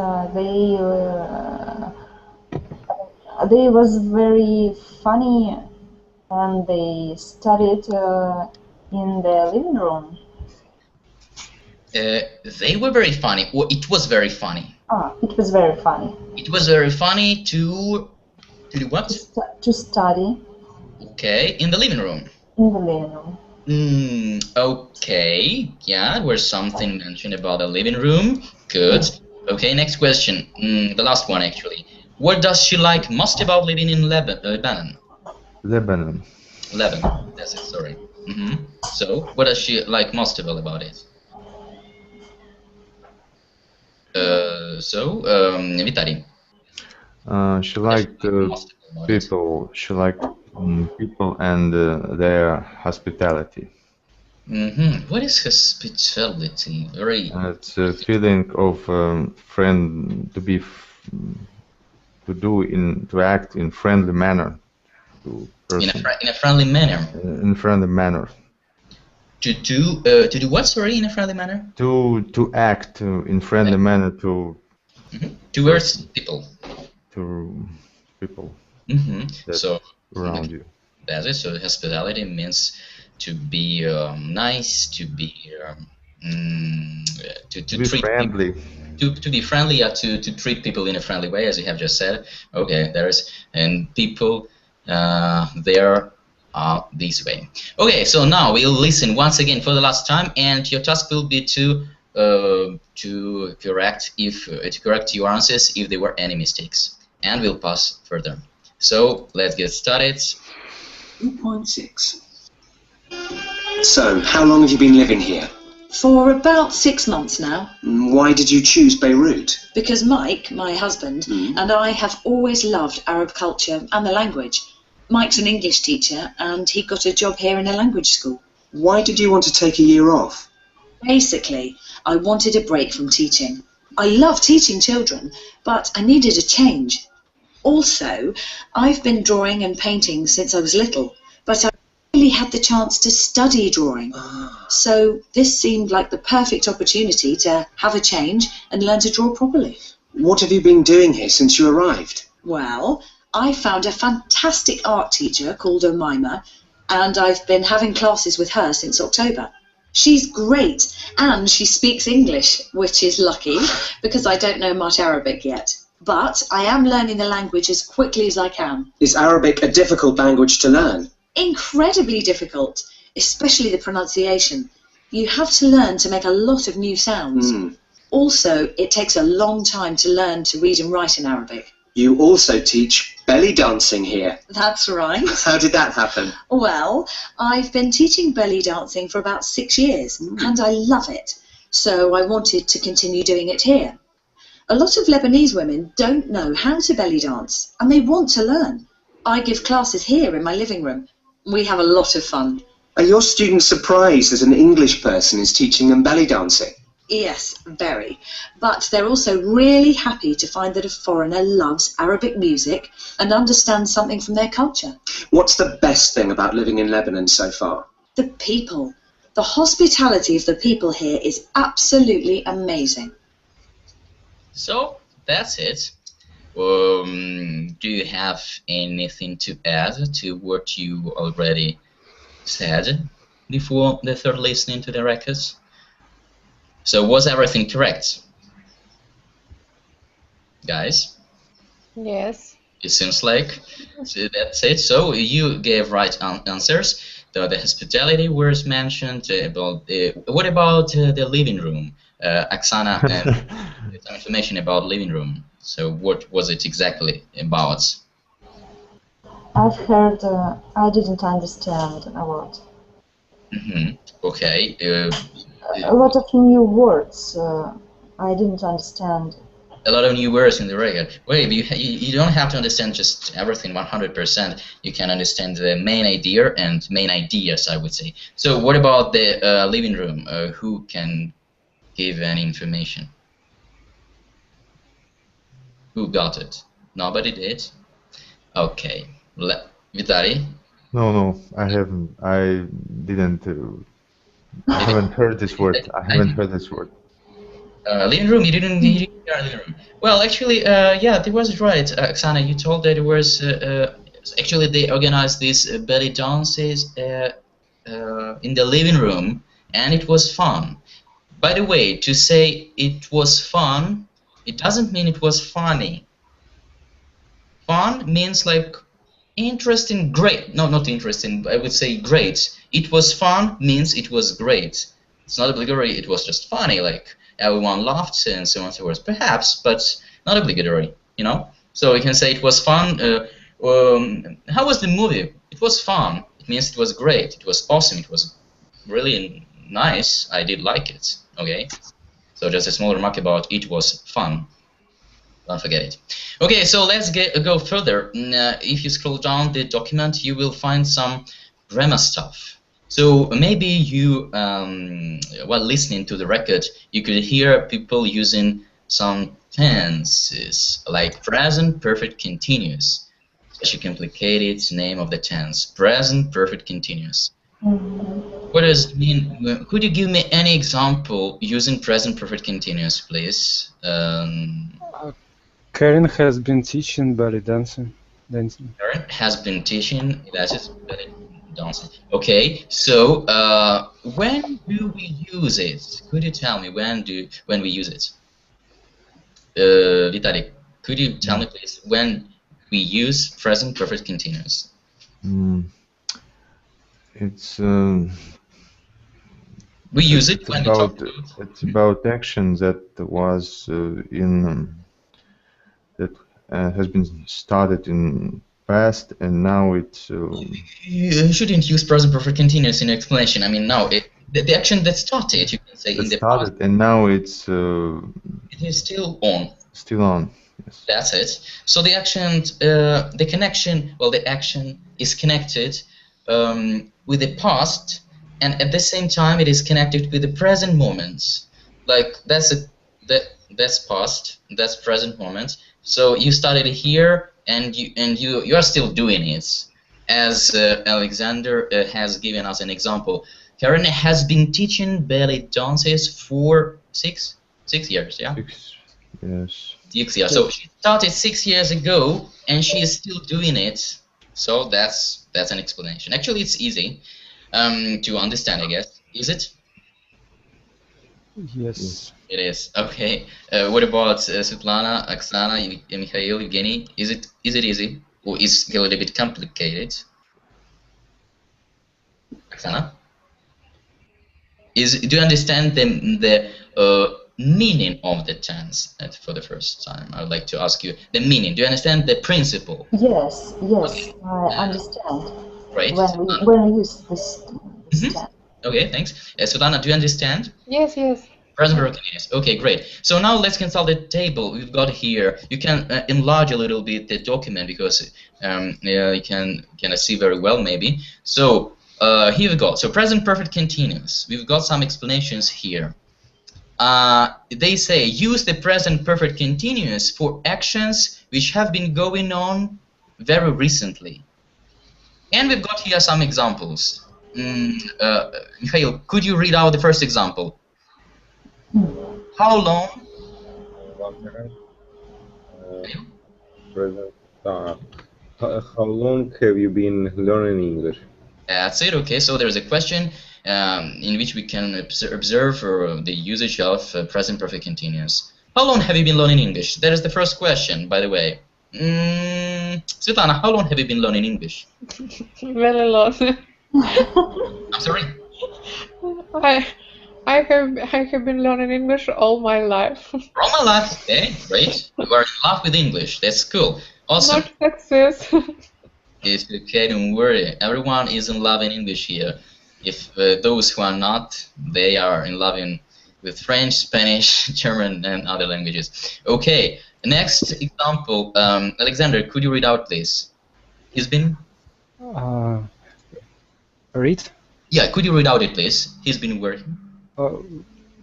they was very funny, and they studied in the living room. They were very funny. Well, it was very funny. It was very funny. It was very funny to do what? To study. Okay, in the living room. In the living room. Okay, yeah, there was something mentioned about the living room. Good. Okay, next question. The last one, actually. What does she like most about living in Lebanon? Lebanon. That's it, sorry. So, what does she like most about it? Vitaly. She liked people. She liked people and their hospitality. What is hospitality? It's a feeling of to act in friendly manner to person. In a friendly manner. In friendly manner. To do what? Sorry, in a friendly manner. To act in friendly manner towards people. To people. So around you. That's it. So hospitality means to be nice, to be to treat friendly. To be friendly, to treat people in a friendly way, as you have just said. Okay, and people there are this way. Okay, so now we'll listen once again for the last time, and your task will be to correct your answers if there were any mistakes, and we'll pass further. So let's get started. 2.6. So, how long have you been living here? For about 6 months now. Why did you choose Beirut? Because Mike, my husband, and I have always loved Arab culture and the language. Mike's an English teacher, and he got a job here in a language school. Why did you want to take a year off? Basically, I wanted a break from teaching. I love teaching children, but I needed a change. Also, I've been drawing and painting since I was little, but I really had the chance to study drawing. So this seemed like the perfect opportunity to have a change and learn to draw properly. What have you been doing here since you arrived? Well, I found a fantastic art teacher called Omaima, and I've been having classes with her since October. She's great, and she speaks English, which is lucky, because I don't know much Arabic yet. But I am learning the language as quickly as I can. Is Arabic a difficult language to learn? Incredibly difficult, especially the pronunciation. You have to learn to make a lot of new sounds. Also, it takes a long time to learn to read and write in Arabic. You also teach belly dancing here. That's right. How did that happen? Well, I've been teaching belly dancing for about 6 years, and I love it. So I wanted to continue doing it here. A lot of Lebanese women don't know how to belly dance, and they want to learn. I give classes here in my living room. We have a lot of fun. Are your students surprised that an English person is teaching them belly dancing? Yes, very. But they're also really happy to find that a foreigner loves Arabic music and understands something from their culture. What's the best thing about living in Lebanon so far? The people. The hospitality of the people here is absolutely amazing. So, that's it. Do you have anything to add to what you already said before the third listening to the records? So, was everything correct? Guys? Yes. It seems like so that's it. So, you gave right answers. The hospitality was mentioned. What about the living room? Oksana, some information about living room. So, what was it exactly about? I've heard, I didn't understand a lot. Okay. A lot of new words I didn't understand. A lot of new words in the record. Wait, you don't have to understand just everything 100%. You can understand the main idea and main ideas, I would say. So what about the living room? Who can give any information? Who got it? Nobody did? Okay. Vitali? No, I haven't. I didn't. I haven't heard this word. I haven't heard this word. Living room? You didn't hear living room. Well, actually, yeah, that was right. Oksana, you told that it was actually they organized these belly dances in the living room, and it was fun. By the way, to say it was fun, it doesn't mean it was funny. Fun means like interesting, great. No, not interesting. I would say great. It was fun means it was great. It's not obligatory. It was just funny. Like everyone laughed and so on and so forth. Perhaps, but not obligatory. You know. So you can say it was fun. How was the movie? It was fun. It means it was great. It was awesome. It was really nice. I did like it. Okay. So just a small remark about it was fun. Don't forget it. Okay, so let's go further. If you scroll down the document, you will find some grammar stuff. So maybe you, while listening to the record, you could hear people using some tenses, like present perfect continuous. Such a complicated name of the tense. Present perfect continuous. What does it mean? Could you give me any example using present perfect continuous, please? Karen has been teaching belly dancing. Karen has been teaching belly dancing. Okay, so when do we use it? Could you tell me when we use it? Vitalik, could you tell me please when we use present perfect continuous? It's we use it when about, it's about action that was that has been started in past, and now it's. You shouldn't use present perfect continuous in explanation. I mean, now the action that started, you can say in the past. And now it's. It is still on. Still on. Yes. That's it. So the action, the connection. Well, the action is connected with the past, and at the same time, it is connected with the present moments. Like that's That's past. That's present moment. So you started here, and you are still doing it. As Alexander has given us an example, Karen has been teaching ballet dances for six years. Yeah. 6, yes. 6 years. So she started 6 years ago, and she is still doing it. So that's an explanation. Actually, it's easy to understand, I guess. Is it? Yes. It is. Okay. What about Svetlana, Oksana, Mikhail, Evgeny? Is it easy, or is it a little bit complicated? Oksana? Do you understand the meaning of the tense for the first time? I would like to ask you the meaning. Do you understand the principle? Yes, Okay. I understand. Right. When we use this tense. Okay, thanks. Svetlana, do you understand? Yes, yes. Present perfect continuous. Okay, great. So now let's consult the table we've got here. You can enlarge a little bit the document because you can see very well maybe. So here we go. So present perfect continuous. We've got some explanations here. They say use the present perfect continuous for actions which have been going on very recently. And we've got here some examples. Mikhail, could you read out the first example? How long? Present. How long have you been learning English? That's it. Okay, so there's a question in which we can observe the usage of present perfect continuous. How long have you been learning English? That is the first question, by the way. Svetlana, how long have you been learning English? Very long. I'm sorry? I have been learning English all my life. All my life. Okay, great. You are in love with English. That's cool. Awesome. Not success. It's okay, don't worry. Everyone is in love in English here. If those who are not, they are in love with French, Spanish, German, and other languages. Okay, next example. Alexander, could you read out this? He's been? Read? Yeah, could you read out it, please? He's been working.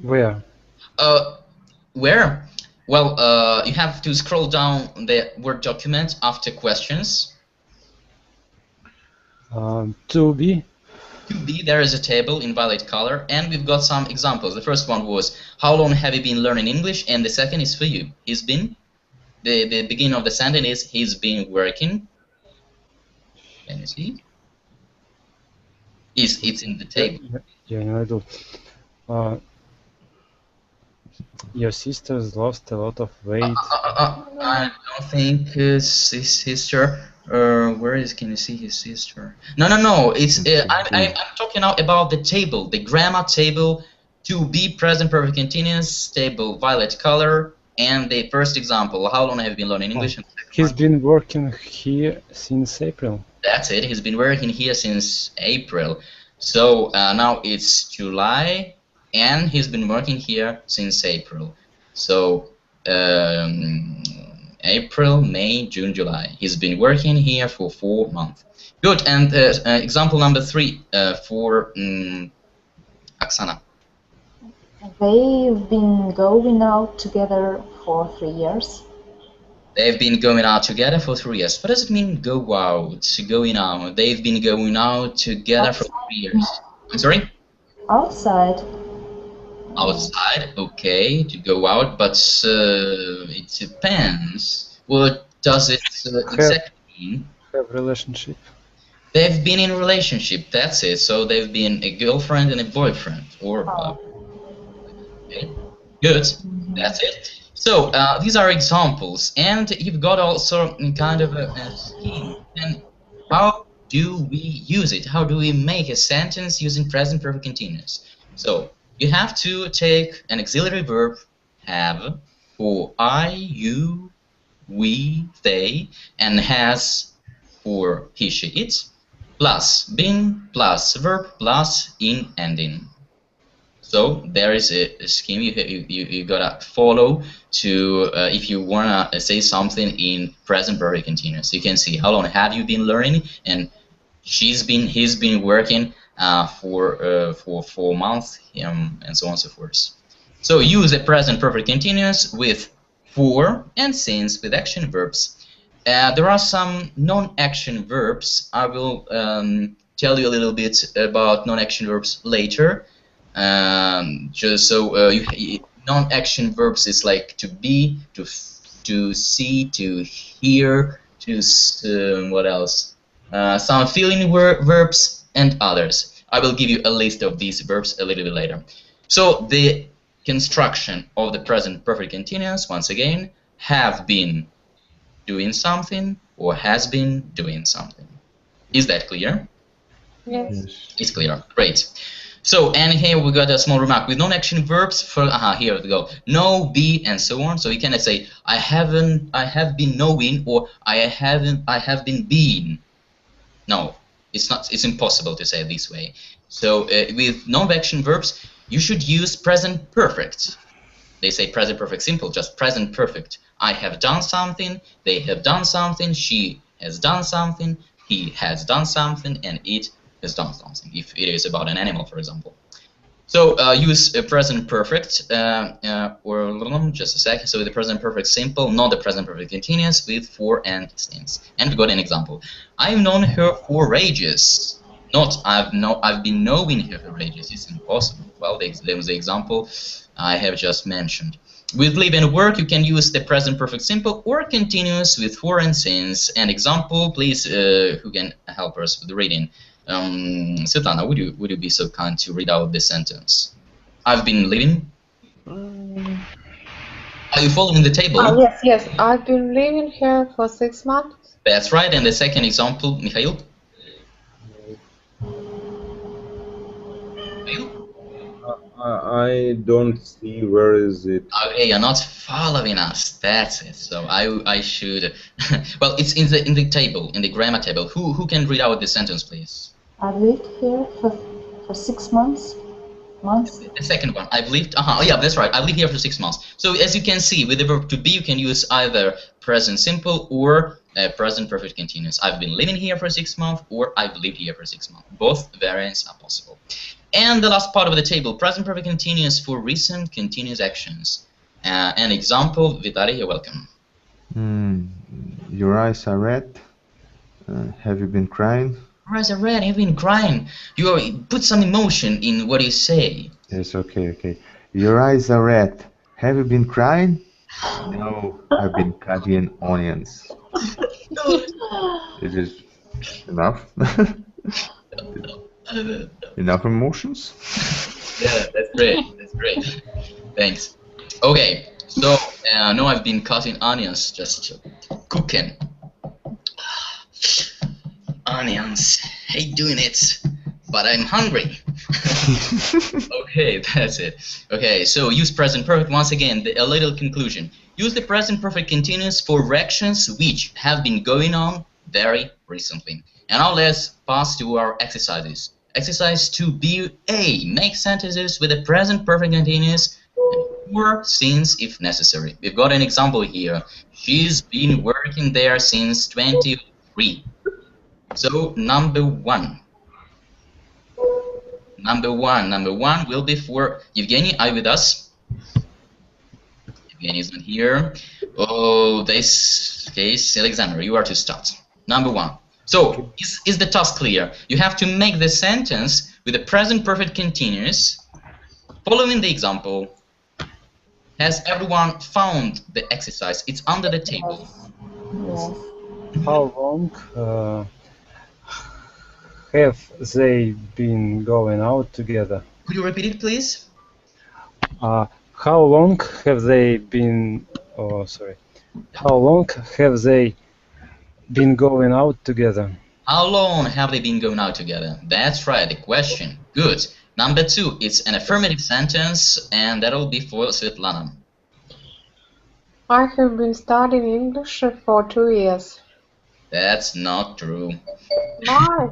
Where? Where? Well, you have to scroll down the Word document after questions. To be. To be, there is a table in violet color, and we've got some examples. The first one was, how long have you been learning English? And the second is for you. He's been. The beginning of the sentence is, he's been working. Can you see? It's in the table. Yeah, I do. Your sister's lost a lot of weight. I don't think it's his sister. Where is? Can you see his sister? No. It's I'm talking now about the table, the grammar table. To be present perfect continuous table, violet color, and the first example. How long have you been learning English? He's been working here since April. That's it. He's been working here since April. So now it's July, and he's been working here since April. So April, May, June, July. He's been working here for 4 months. Good. And example number 3 for Oksana. They've been going out together for 3 years. They've been going out together for 3 years. What does it mean, go out, going out? They've been going out together for 3 years. I'm sorry? Outside. Outside, okay, to go out, but it depends. What does it exactly mean? Have relationship. They've been in relationship, that's it. So they've been a girlfriend and a boyfriend, or okay. Good, that's it. So these are examples, and you've got also kind of a scheme. And how do we use it? How do we make a sentence using present perfect continuous? So you have to take an auxiliary verb, have, for I, you, we, they, and has for he, she, it, plus been, plus verb, plus in, ending. So there is a scheme you gotta follow to if you wanna say something in present perfect continuous. You can see how long have you been learning, and he's been working for 4 months, and so on and so forth. So use the present perfect continuous with for and since with action verbs. There are some non-action verbs. I will tell you a little bit about non-action verbs later. Just so non-action verbs is like to be, to see, to hear, to what else? Some feeling verbs and others. I will give you a list of these verbs a little bit later. So the construction of the present perfect continuous, once again, have been doing something or has been doing something. Is that clear? Yes. It's clear. Great. So, and here we got a small remark with non-action verbs for here we go. Know, be, and so on. So you cannot say I have been knowing or I have been being. No, it's not. It's impossible to say it this way. So with non-action verbs, you should use present perfect. They say present perfect simple, just present perfect. I have done something, they have done something, she has done something, he has done something, and it has done something, if it is about an animal, for example. So use present perfect, or just a second, so the present perfect simple, not the present perfect continuous, with for and since. And we got an example. I've known her for ages. Not I've been knowing her for ages. It's impossible. Well, there was the example I have just mentioned. With live and work, you can use the present perfect simple or continuous with for and since. An example, please, who can help us with the reading? Svetlana, would you be so kind to read out this sentence? I've been living. Are you following the table? Yes. I've been living here for 6 months. That's right. And the second example, Mikhail? I don't see where is it. Okay, you're not following us. That's it. So I should. Well, it's in the table, in the grammar table. Who can read out the sentence, please? I've lived here for 6 months. The second one. I've lived. Yeah, that's right. I've lived here for 6 months. So as you can see, with the verb to be, you can use either present simple or present perfect continuous. I've been living here for 6 months, or I've lived here for 6 months. Both variants are possible. And the last part of the table, present perfect continuous for recent continuous actions. An example, Vitaly, you're welcome. Your eyes are red. Have you been crying? Your eyes are red. Have you been crying? Put some emotion in what you say. Yes, okay. Your eyes are red. Have you been crying? No, I've been cutting onions. Is it enough? Enough emotions? Yeah, that's great. That's great. Thanks. Okay, so no, I've been cutting onions, just cooking. Onions. Hate doing it, but I'm hungry. Okay, that's it. Okay, so use present perfect once again. A little conclusion. Use the present perfect continuous for actions which have been going on very recently. And now let's pass to our exercises. Exercise 2B-A. Make sentences with the present perfect continuous or since if necessary. We've got an example here. She's been working there since 23. So number one will be for Evgeny. Are you with us? Evgeny is not here. Oh, this case, Alexander, you are to start. Number one. So, is the task clear? You have to make the sentence with the present perfect continuous. Following the example, has everyone found the exercise? It's under the table. Yes. How long have they been going out together? Could you repeat it, please? How long have they been? Oh, sorry. How long have they been going out together? How long have they been going out together? That's right, the question. Good. Number two, it's an affirmative sentence, and that'll be for Svetlana. I have been studying English for 2 years. That's not true. Why?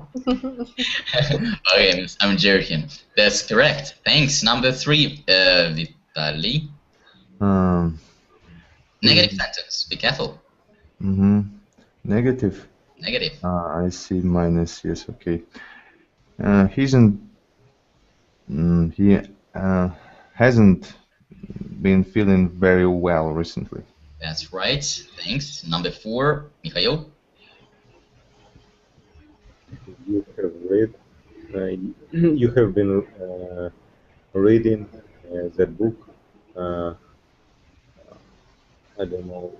Okay, I'm joking. That's correct. Thanks. Number three, Vitaly. Negative sentence. Be careful. Negative. Negative. I see minus. Yes, okay. He hasn't been feeling very well recently. That's right. Thanks. Number 4, Mikhail. You have read. You have been reading that book. I don't know,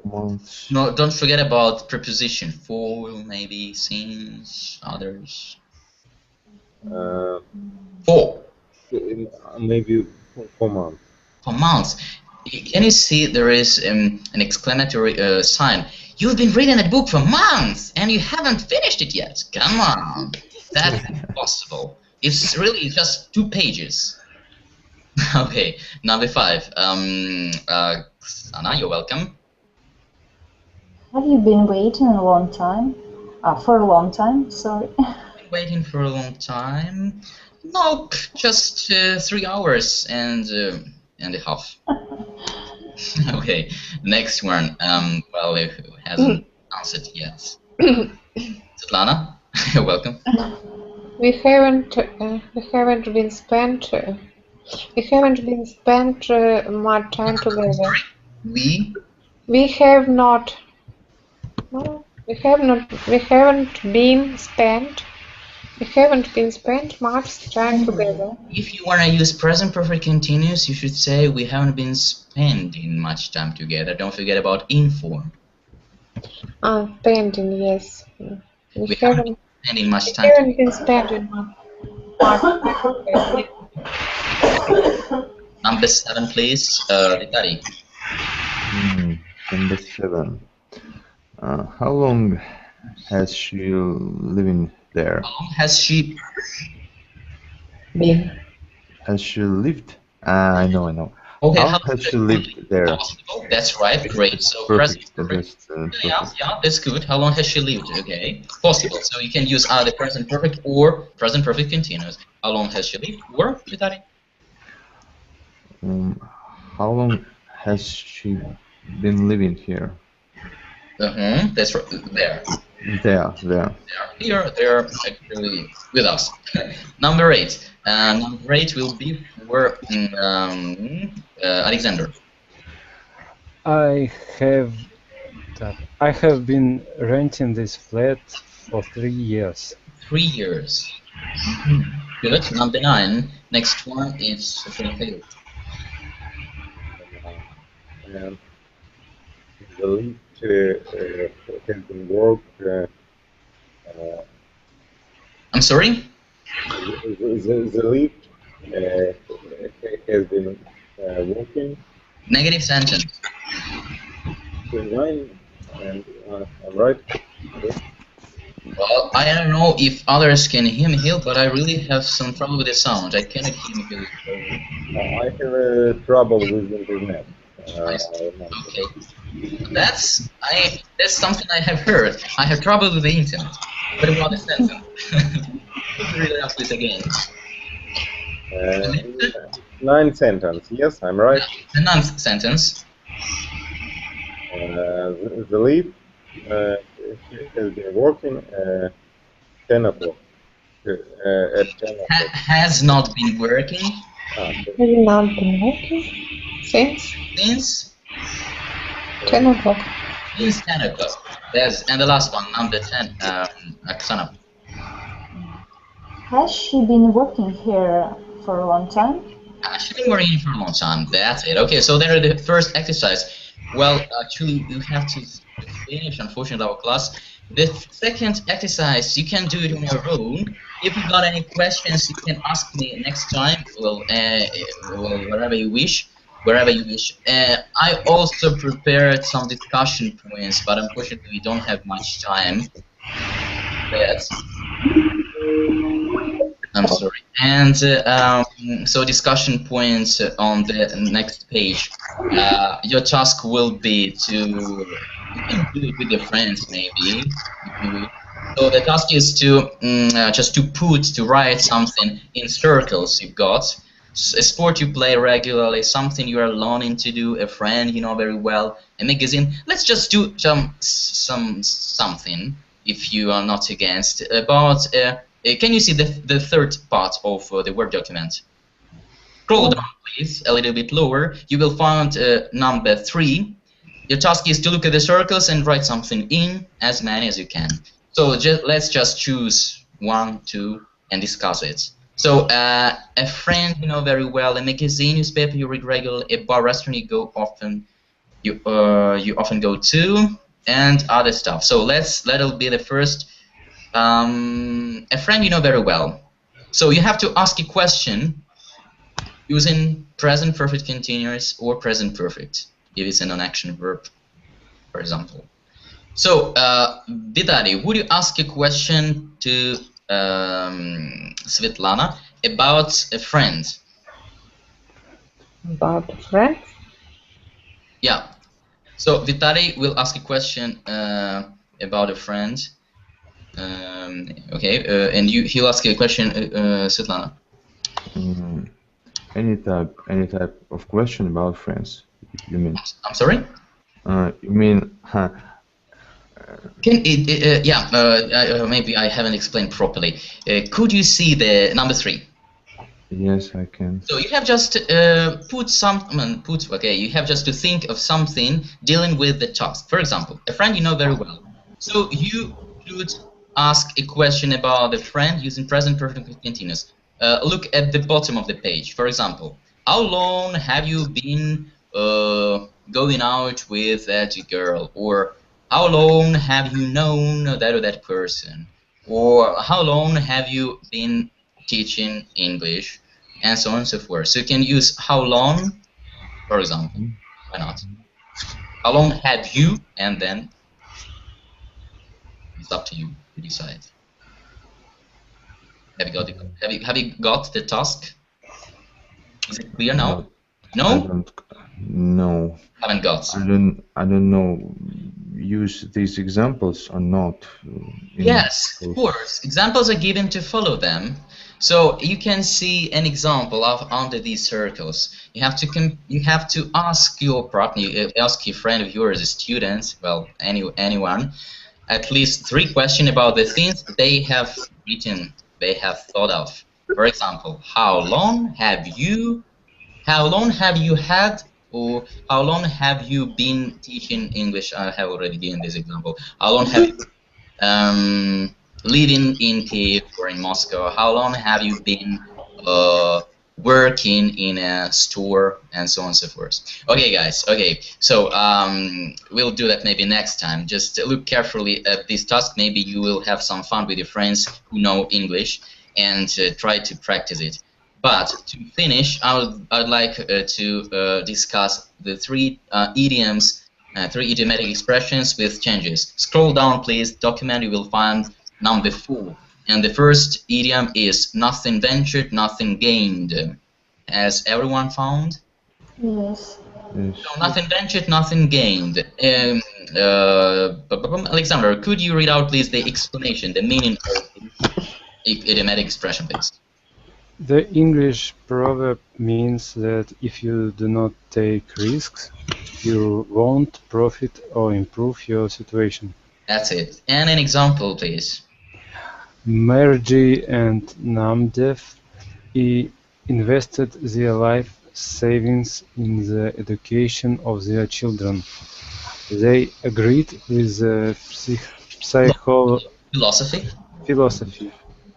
months. No, don't forget about preposition. For, maybe, since, others. 4. Maybe 4 months. 4 months. Can you see there is an exclamatory sign? You've been reading a book for months and you haven't finished it yet. Come on. That's impossible. It's really just 2 pages. Okay, number 5. Anna, you're welcome. Have you been waiting a long time? For a long time, sorry. Waiting for a long time? Nope, just 3 hours and a half. Okay, next one. Well, it hasn't answered yet. Svetlana, you're welcome. We haven't been spent much time together. We haven't been spent much time together. If you want to use present perfect continuous, you should say we haven't been spending much time together. Don't forget about inform. Spending, yes. We haven't been spending much time. We haven't been spending much time together. Number 7, please, Vitali. Number 7. How long has she living there? How long has she been? Has she lived? I know. Okay, how has she lived there? That's right, great. So Perfect. yeah, that's good. How long has she lived? Okay, possible. So you can use either present perfect or present perfect continuous. How long has she lived? Or Vitali? How long has she been living here? That's right. There. They're actually with us. Number 8. Number 8 will be for Alexander. I have been renting this flat for 3 years. 3 years. Good. Number 9. Next one is Mikhail. The lift has been worked. I'm sorry? The lift has been working. Negative sentence. And I'm right. Well, I don't know if others can hear me, but I really have some trouble with the sound. I cannot hear me. I have trouble with internet. Okay. That's something I have heard. I have trouble with the internet. What about the sentence? Read it out please again. 9th sentence. Yes, I'm right. The 9th sentence. The lift has been working 10 o'clock. At 10 o'clock. Has not been working. Has not been working since 10 o'clock. Since 10 o'clock. Yes, and the last one, number 10, Oksana. Has she been working here for a long time? She's been working for a long time. That's it. Okay, so there are the first exercise. Well, actually, we have to finish, unfortunately, our class. The second exercise, you can do it on your own. If you got any questions, you can ask me next time. Well, wherever you wish. I also prepared some discussion points, but unfortunately, we don't have much time. Yes. I'm sorry. And so discussion points on the next page. Your task will be to, you can do it with your friends maybe. So the task is to just to write something in circles you've got. A sport you play regularly, something you are learning to do, a friend you know very well, a magazine. Let's just do something, if you are not against, about. Can you see the third part of the Word document? Scroll down, please, a little bit lower. You will find number 3. Your task is to look at the circles and write something in as many as you can. So let's just choose 1, 2, and discuss it. So a friend you know very well, a magazine, newspaper you read regularly, a bar, restaurant you often go to, and other stuff. So that'll be the first. A friend you know very well. So you have to ask a question using present perfect continuous or present perfect if it's a non-action verb, for example. So Vitaly, would you ask a question to Svetlana about a friend? About a friend? Yeah. So Vitaly will ask a question about a friend. Okay, and he'll ask you a question, Svetlana. Any type of question about friends, you mean? I'm sorry? You mean? Maybe I haven't explained properly. Could you see the number 3? Yes, I can. So you have just you have just to think of something dealing with the task. For example, a friend you know very well. So you should ask a question about a friend using present perfect continuous. Look at the bottom of the page. For example, how long have you been going out with that girl? Or how long have you known that or that person? Or how long have you been teaching English? And so on and so forth. So you can use how long, for example. Why not? How long have you, and then it's up to you to decide. Have you got the task? Is it clear now? No? No. Haven't got. I don't know. Use these examples or not? Yes, of course. Examples are given to follow them. So you can see an example under these circles. You have to ask your partner, ask your friend of yours, a student, well, anyone, at least 3 questions about the things they have written, they have thought of. For example, how long have you had, or how long have you been teaching English? I have already given this example. How long have you living in Kiev or in Moscow? How long have you been working in a store, and so on and so forth? Okay, guys. Okay, so we'll do that maybe next time. Just look carefully at this task. Maybe you will have some fun with your friends who know English, and try to practice it. But to finish, I'd like to discuss the 3 idioms, 3 idiomatic expressions with changes. Scroll down, please. Document. You will find number 4, and the first idiom is nothing ventured, nothing gained. Has everyone found? Yes. So nothing ventured, nothing gained. Alexander, could you read out, please, the explanation, the meaning of the idiomatic expression, please? The English proverb means that if you do not take risks, you won't profit or improve your situation. That's it. And an example, please. Merji and Namdev invested their life savings in the education of their children. They agreed with the philosophy.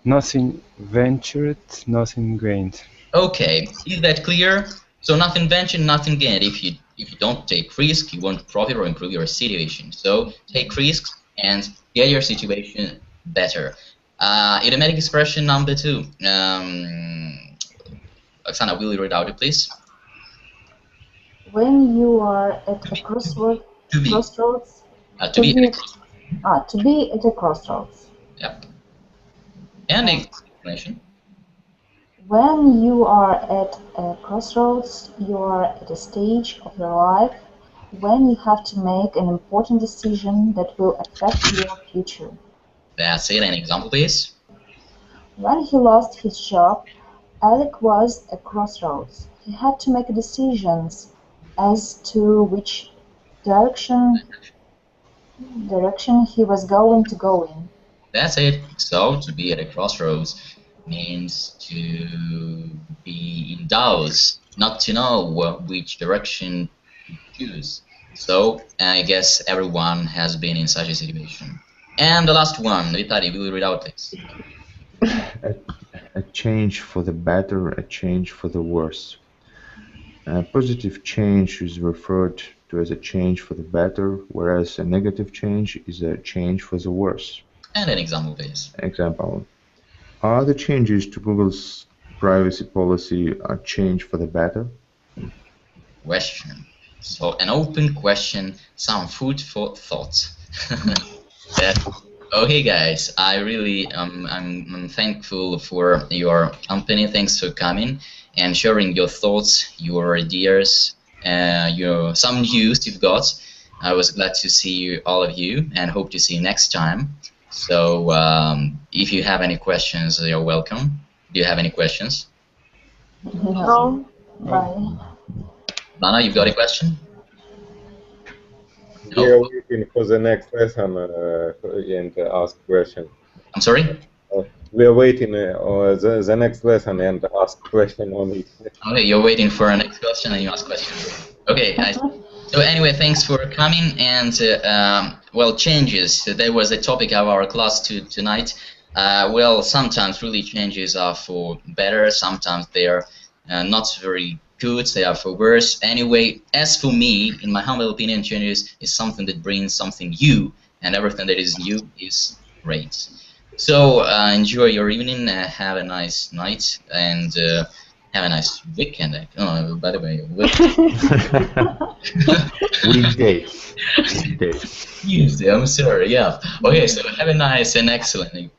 Nothing ventured, nothing gained. Okay, is that clear? So nothing ventured, nothing gained. If you don't take risk, you won't profit or improve your situation. So take risks and get your situation better. Idiomatic expression number 2. Oksana, will you read out it, please? When you are at a crossroads. To be at a crossroads. Yep. And the explanation. When you are at a crossroads, you are at a stage of your life when you have to make an important decision that will affect your future. That's it. An example, please. When he lost his job, Alec was at crossroads. He had to make decisions as to which direction he was going to go in. That's it. So, to be at a crossroads. means to be in doubt, not to know which direction to choose. So I guess everyone has been in such a situation. And the last one, Vitali, will you read out this? A change for the better, a change for the worse. A positive change is referred to as a change for the better, whereas a negative change is a change for the worse. And an example, please. Example. Are the changes to Google's privacy policy a change for the better? Question. So an open question, some food for thought. Okay, guys, I really I'm thankful for your company. Thanks for coming and sharing your thoughts, your ideas, some news you've got. I was glad to see all of you and hope to see you next time. So if you have any questions, you're welcome. Do you have any questions? No. Bye. Lana, you've got a question? We are waiting for the next lesson and ask question. I'm sorry? We are waiting the next lesson and ask question on it. Okay, you're waiting for a next question and you ask questions. Okay, so anyway, thanks for coming and well, changes. That was the topic of our class tonight. Well, sometimes really changes are for better, sometimes they are not very good, they are for worse. Anyway, as for me, in my humble opinion, changes is something that brings something new, and everything that is new is great. So enjoy your evening, have a nice night, and have a nice weekend. Oh, by the way, Weekdays. Tuesday, I'm sorry, yeah. Okay, so have a nice and excellent, an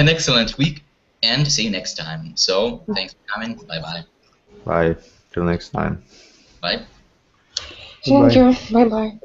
excellent week, and see you next time. So, thanks for coming. Bye-bye. Bye. Till next time. Bye. Thank you. Bye-bye.